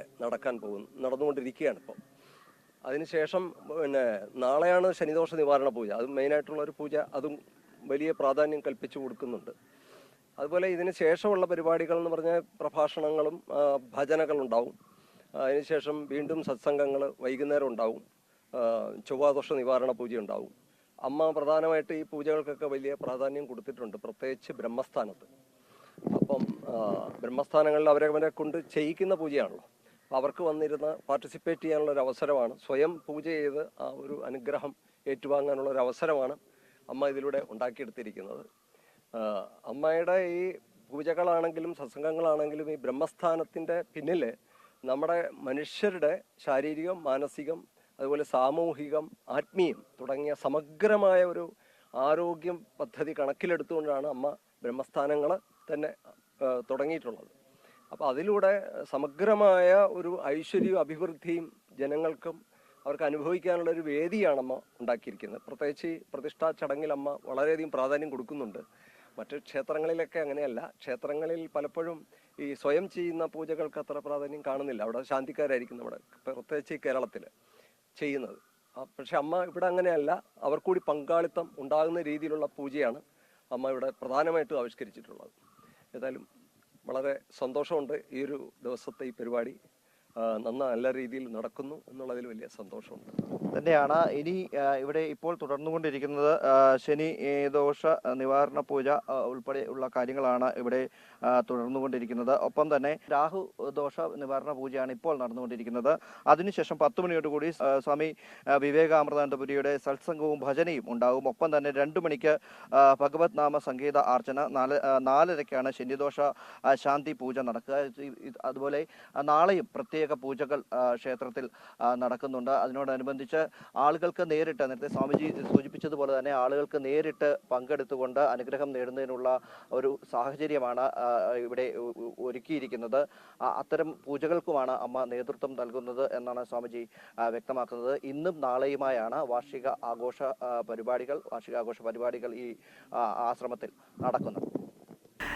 നടന്നുകൊണ്ടിരിക്കുകയാണ് ഇപ്പോൾ. അതിനുശേഷം നാളെയാണ് ശനിദോഷ നിവാരണ പൂജ. അത് മെയിനായിട്ടുള്ള ഒരു പൂജ, അതും വലിയ പ്രാധാന്യം കൽപ്പിച്ചു കൊടുക്കുന്നുണ്ട്. അതുപോലെ ഇതിന് ശേഷമുള്ള പരിപാടികൾ എന്ന് പറഞ്ഞാൽ പ്രഭാഷണങ്ങളും ഭജനകളുണ്ടാവും. അതിനുശേഷം വീണ്ടും സത്സംഗങ്ങൾ വൈകുന്നേരം ഉണ്ടാവും. ചൊവ്വാദോഷ നിവാരണ പൂജ ഉണ്ടാവും. അമ്മ പ്രധാനമായിട്ട് ഈ പൂജകൾക്കൊക്കെ വലിയ പ്രാധാന്യം കൊടുത്തിട്ടുണ്ട്, പ്രത്യേകിച്ച് ബ്രഹ്മസ്ഥാനത്ത്. അപ്പം ബ്രഹ്മസ്ഥാനങ്ങളിൽ അവരെ കൊണ്ട് ചെയ്യിക്കുന്ന പൂജയാണല്ലോ. അവർക്ക് വന്നിരുന്ന് പാർട്ടിസിപ്പേറ്റ് ചെയ്യാനുള്ള ഒരു അവസരമാണ്, സ്വയം പൂജ ചെയ്ത് ആ ഒരു അനുഗ്രഹം ഏറ്റുവാങ്ങാനുള്ള ഒരു അവസരമാണ് അമ്മ ഇതിലൂടെ ഉണ്ടാക്കിയെടുത്തിരിക്കുന്നത്. അമ്മയുടെ ഈ പൂജകളാണെങ്കിലും സത്സംഗങ്ങളാണെങ്കിലും ഈ ബ്രഹ്മസ്ഥാനത്തിൻ്റെ പിന്നിൽ നമ്മുടെ മനുഷ്യരുടെ ശാരീരികം, മാനസികം, അതുപോലെ സാമൂഹികം, ആത്മീയം തുടങ്ങിയ സമഗ്രമായ ഒരു ആരോഗ്യം പദ്ധതി കണക്കിലെടുത്തുകൊണ്ടാണ് അമ്മ ബ്രഹ്മസ്ഥാനങ്ങൾ തന്നെ തുടങ്ങിയിട്ടുള്ളത്. അപ്പോൾ അതിലൂടെ സമഗ്രമായ ഒരു ഐശ്വര്യവും അഭിവൃദ്ധിയും ജനങ്ങൾക്കും അവർക്ക് അനുഭവിക്കാനുള്ള ഒരു വേദിയാണ് അമ്മ ഉണ്ടാക്കിയിരിക്കുന്നത്. പ്രത്യേകിച്ച് ഈ പ്രതിഷ്ഠാ ചടങ്ങിൽ അമ്മ വളരെയധികം പ്രാധാന്യം കൊടുക്കുന്നുണ്ട്. മറ്റ് ക്ഷേത്രങ്ങളിലൊക്കെ അങ്ങനെയല്ല. ക്ഷേത്രങ്ങളിൽ പലപ്പോഴും ഈ സ്വയം ചെയ്യുന്ന പൂജകൾക്ക് അത്ര പ്രാധാന്യം കാണുന്നില്ല. അവിടെ ശാന്തിക്കാരായിരിക്കും നമ്മുടെ, പ്രത്യേകിച്ച് ഈ കേരളത്തിൽ ചെയ്യുന്നത്. പക്ഷെ അമ്മ ഇവിടെ അങ്ങനെയല്ല. അവർക്കൂടി പങ്കാളിത്തം ഉണ്ടാകുന്ന രീതിയിലുള്ള പൂജയാണ് അമ്മ ഇവിടെ പ്രധാനമായിട്ടും ആവിഷ്കരിച്ചിട്ടുള്ളത്. ഏതായാലും വളരെ സന്തോഷമുണ്ട്. ഈ ഒരു ദിവസത്തെ ഈ പരിപാടി നല്ല രീതിയിൽ നടക്കുന്നു എന്നുള്ളതിൽ വലിയ സന്തോഷമുണ്ട് തന്നെയാണ്. ഇനി ഇവിടെ ഇപ്പോൾ തുടർന്നുകൊണ്ടിരിക്കുന്നത് ശനി ദോഷ നിവാരണ പൂജ ഉൾപ്പെടെ ഉള്ള കാര്യങ്ങളാണ് ഇവിടെ തുടർന്നുകൊണ്ടിരിക്കുന്നത്. ഒപ്പം തന്നെ രാഹു ദോഷ നിവാരണ പൂജയാണ് ഇപ്പോൾ നടന്നുകൊണ്ടിരിക്കുന്നത്. അതിനുശേഷം 10 മണിയോടുകൂടി സ്വാമി വിവേകാമൃതാനന്ദപുരിയുടെ സത്സംഗവും ഭജനയും ഉണ്ടാകും. ഒപ്പം തന്നെ 2 മണിക്ക് ഭഗവത് നാമ സംഗീത ആർച്ചന, 4:30 ശനിദോഷ ശാന്തി പൂജ നടക്കുക. അതുപോലെ നാളെയും പ്രത്യേക പൂജകൾ ക്ഷേത്രത്തിൽ നടക്കുന്നുണ്ട്. അതിനോടനുബന്ധിച്ച് ആളുകൾക്ക് നേരിട്ട്, നേരത്തെ സ്വാമിജി സൂചിപ്പിച്ചതുപോലെ തന്നെ ആളുകൾക്ക് നേരിട്ട് പങ്കെടുത്തുകൊണ്ട് അനുഗ്രഹം നേടുന്നതിനുള്ള ഒരു സാഹചര്യമാണ് ഇവിടെ ഒരുക്കിയിരിക്കുന്നത്. അത്തരം പൂജകൾക്കുമാണ് അമ്മ നേതൃത്വം നൽകുന്നത് എന്നാണ് സ്വാമിജി വ്യക്തമാക്കുന്നത്. ഇന്നും നാളെയുമായാണ് വാർഷികാഘോഷ പരിപാടികൾ ഈ ആശ്രമത്തിൽ നടക്കുന്നത്.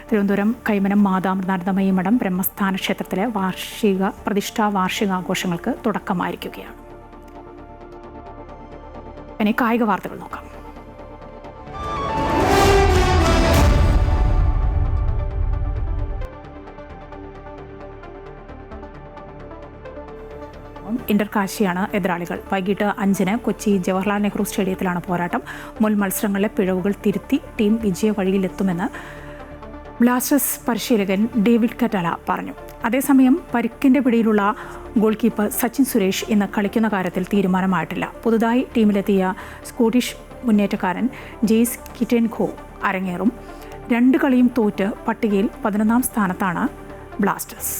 തിരുവനന്തപുരം കൈമനം മാതാമൃതാനന്ദമയി മഠം ബ്രഹ്മസ്ഥാന ക്ഷേത്രത്തിലെ പ്രതിഷ്ഠാ വാർഷികാഘോഷങ്ങൾക്ക് തുടക്കമായിരിക്കുകയാണ്. ഇനി കായിക വാർത്തകൾ നോക്കാം. ഇന്റർകാശിയാണ് എതിരാളികൾ. വൈകിട്ട് 5-ന് കൊച്ചി ജവഹർലാൽ നെഹ്റു സ്റ്റേഡിയത്തിലാണ് പോരാട്ടം. മുൻ മത്സരങ്ങളിലെ പിഴവുകൾ തിരുത്തി ടീം വിജയ വഴിയിലെത്തുമെന്ന് ബ്ലാസ്റ്റേഴ്സ് പരിശീലകൻ ഡേവിഡ് കറ്റാല പറഞ്ഞു. അതേസമയം പരിക്കിന്റെ പിടിയിലുള്ള ഗോൾ കീപ്പർ സച്ചിൻ സുരേഷ് ഇന്ന് കളിക്കുന്ന കാര്യത്തിൽ തീരുമാനമായിട്ടില്ല. പുതുതായി ടീമിലെത്തിയ സ്കോട്ടിഷ് മുന്നേറ്റക്കാരൻ ജെയ്സ് കിറ്റൻഖോ അരങ്ങേറും. 2 കളിയും തോറ്റ് പട്ടികയിൽ 11-ാം സ്ഥാനത്താണ് ബ്ലാസ്റ്റേഴ്സ്.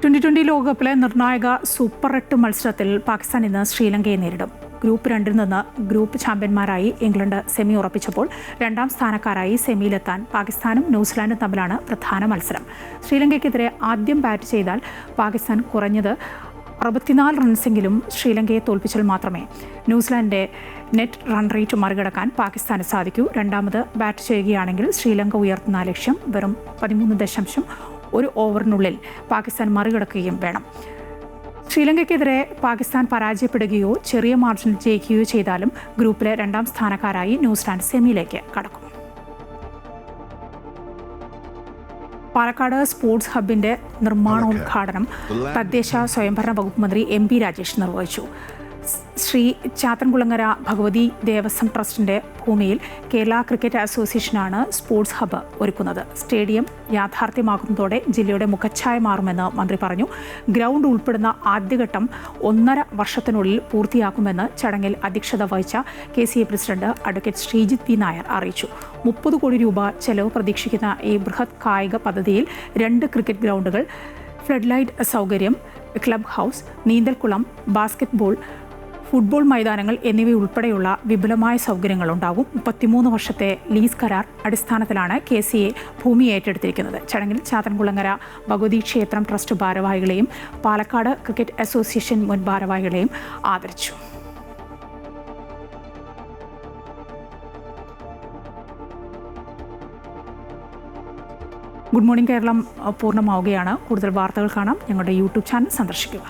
2020 ലോകകപ്പിലെ നിർണായക സൂപ്പർ 8 മത്സരത്തിൽ പാകിസ്ഥാൻ ഇന്ന് ശ്രീലങ്കയെ നേരിടും. ഗ്രൂപ്പ് 2-ൽ നിന്ന് ഗ്രൂപ്പ് ചാമ്പ്യന്മാരായി ഇംഗ്ലണ്ട് സെമി ഉറപ്പിച്ചപ്പോൾ 2-ാം സ്ഥാനക്കാരായി സെമിയിലെത്താൻ പാകിസ്ഥാനും ന്യൂസിലാൻഡും തമ്മിലാണ് പ്രധാന മത്സരം. ശ്രീലങ്കയ്ക്കെതിരെ ആദ്യം ബാറ്റ് ചെയ്താൽ പാകിസ്ഥാൻ കുറഞ്ഞത് 64 റൺസെങ്കിലും ശ്രീലങ്കയെ തോൽപ്പിച്ചാൽ മാത്രമേ ന്യൂസിലാൻഡിന്റെ നെറ്റ് റൺ റേറ്റ് മറികടക്കാൻ പാകിസ്ഥാന് സാധിക്കൂ. രണ്ടാമത് ബാറ്റ് ചെയ്യുകയാണെങ്കിൽ ശ്രീലങ്ക ഉയർത്തുന്ന ലക്ഷ്യം വെറും 13.1 ഓവറിനുള്ളിൽ പാകിസ്ഥാൻ മറികടക്കുകയും വേണം. ശ്രീലങ്കയ്ക്കെതിരെ പാകിസ്ഥാൻ പരാജയപ്പെടുകയോ ചെറിയ മാർജിനിൽ ജയിക്കുകയോ ചെയ്താലും ഗ്രൂപ്പിലെ 2-ാം സ്ഥാനക്കാരായി ന്യൂസിലാൻഡ് സെമിയിലേക്ക് കടക്കും. പാലക്കാട് സ്പോർട്സ് ഹബിന്റെ നിർമ്മാണോദ്ഘാടനം തദ്ദേശ സ്വയംഭരണ വകുപ്പ് മന്ത്രി MP രാജേഷ് നിർവഹിച്ചു. ശ്രീ ചാത്തൻകുളങ്ങര ഭഗവതി ദേവസ്വം ട്രസ്റ്റിന്റെ ഭൂമിയിൽ കേരള ക്രിക്കറ്റ് അസോസിയേഷനാണ് സ്പോർട്സ് ഹബ്ബ് ഒരുക്കുന്നത്. സ്റ്റേഡിയം യാഥാർത്ഥ്യമാകുന്നതോടെ ജില്ലയുടെ മുഖച്ഛായ മാറുമെന്ന് മന്ത്രി പറഞ്ഞു. ഗ്രൗണ്ട് ഉൾപ്പെടുന്ന ആദ്യഘട്ടം 1.5 വർഷത്തിനുള്ളിൽ പൂർത്തിയാക്കുമെന്ന് ചടങ്ങിൽ അധ്യക്ഷത വഹിച്ച KCA president advocate Sreejith P Nair അറിയിച്ചു. 30 കോടി രൂപ ചെലവ് പ്രതീക്ഷിക്കുന്ന ഈ ബൃഹത് കായിക പദ്ധതിയിൽ 2 ക്രിക്കറ്റ് ഗ്രൗണ്ടുകൾ, ഫ്ലഡ് ലൈറ്റ് സൗകര്യം, ക്ലബ് ഹൗസ്, നീന്തൽക്കുളം, ബാസ്കറ്റ്ബോൾ, ഫുട്ബോൾ മൈതാനങ്ങൾ എന്നിവയുൾപ്പെടെയുള്ള വിപുലമായ സൗകര്യങ്ങളുണ്ടാകും. 33 വർഷത്തെ ലീസ് കരാർ അടിസ്ഥാനത്തിലാണ് KCA ഭൂമി ഏറ്റെടുത്തിരിക്കുന്നത്. ചടങ്ങിൽ ചാത്തൻകുളങ്ങര ഭഗവതി ക്ഷേത്രം ട്രസ്റ്റ് ഭാരവാഹികളെയും പാലക്കാട് ക്രിക്കറ്റ് അസോസിയേഷൻ മുൻ ഭാരവാഹികളെയും ആദരിച്ചു. ഗുഡ് മോർണിംഗ് കേരളം പൂർണ്ണമാവുകയാണ്. കൂടുതൽ വാർത്തകൾ കാണാം ഞങ്ങളുടെ YouTube ചാനൽ സന്ദർശിക്കുക.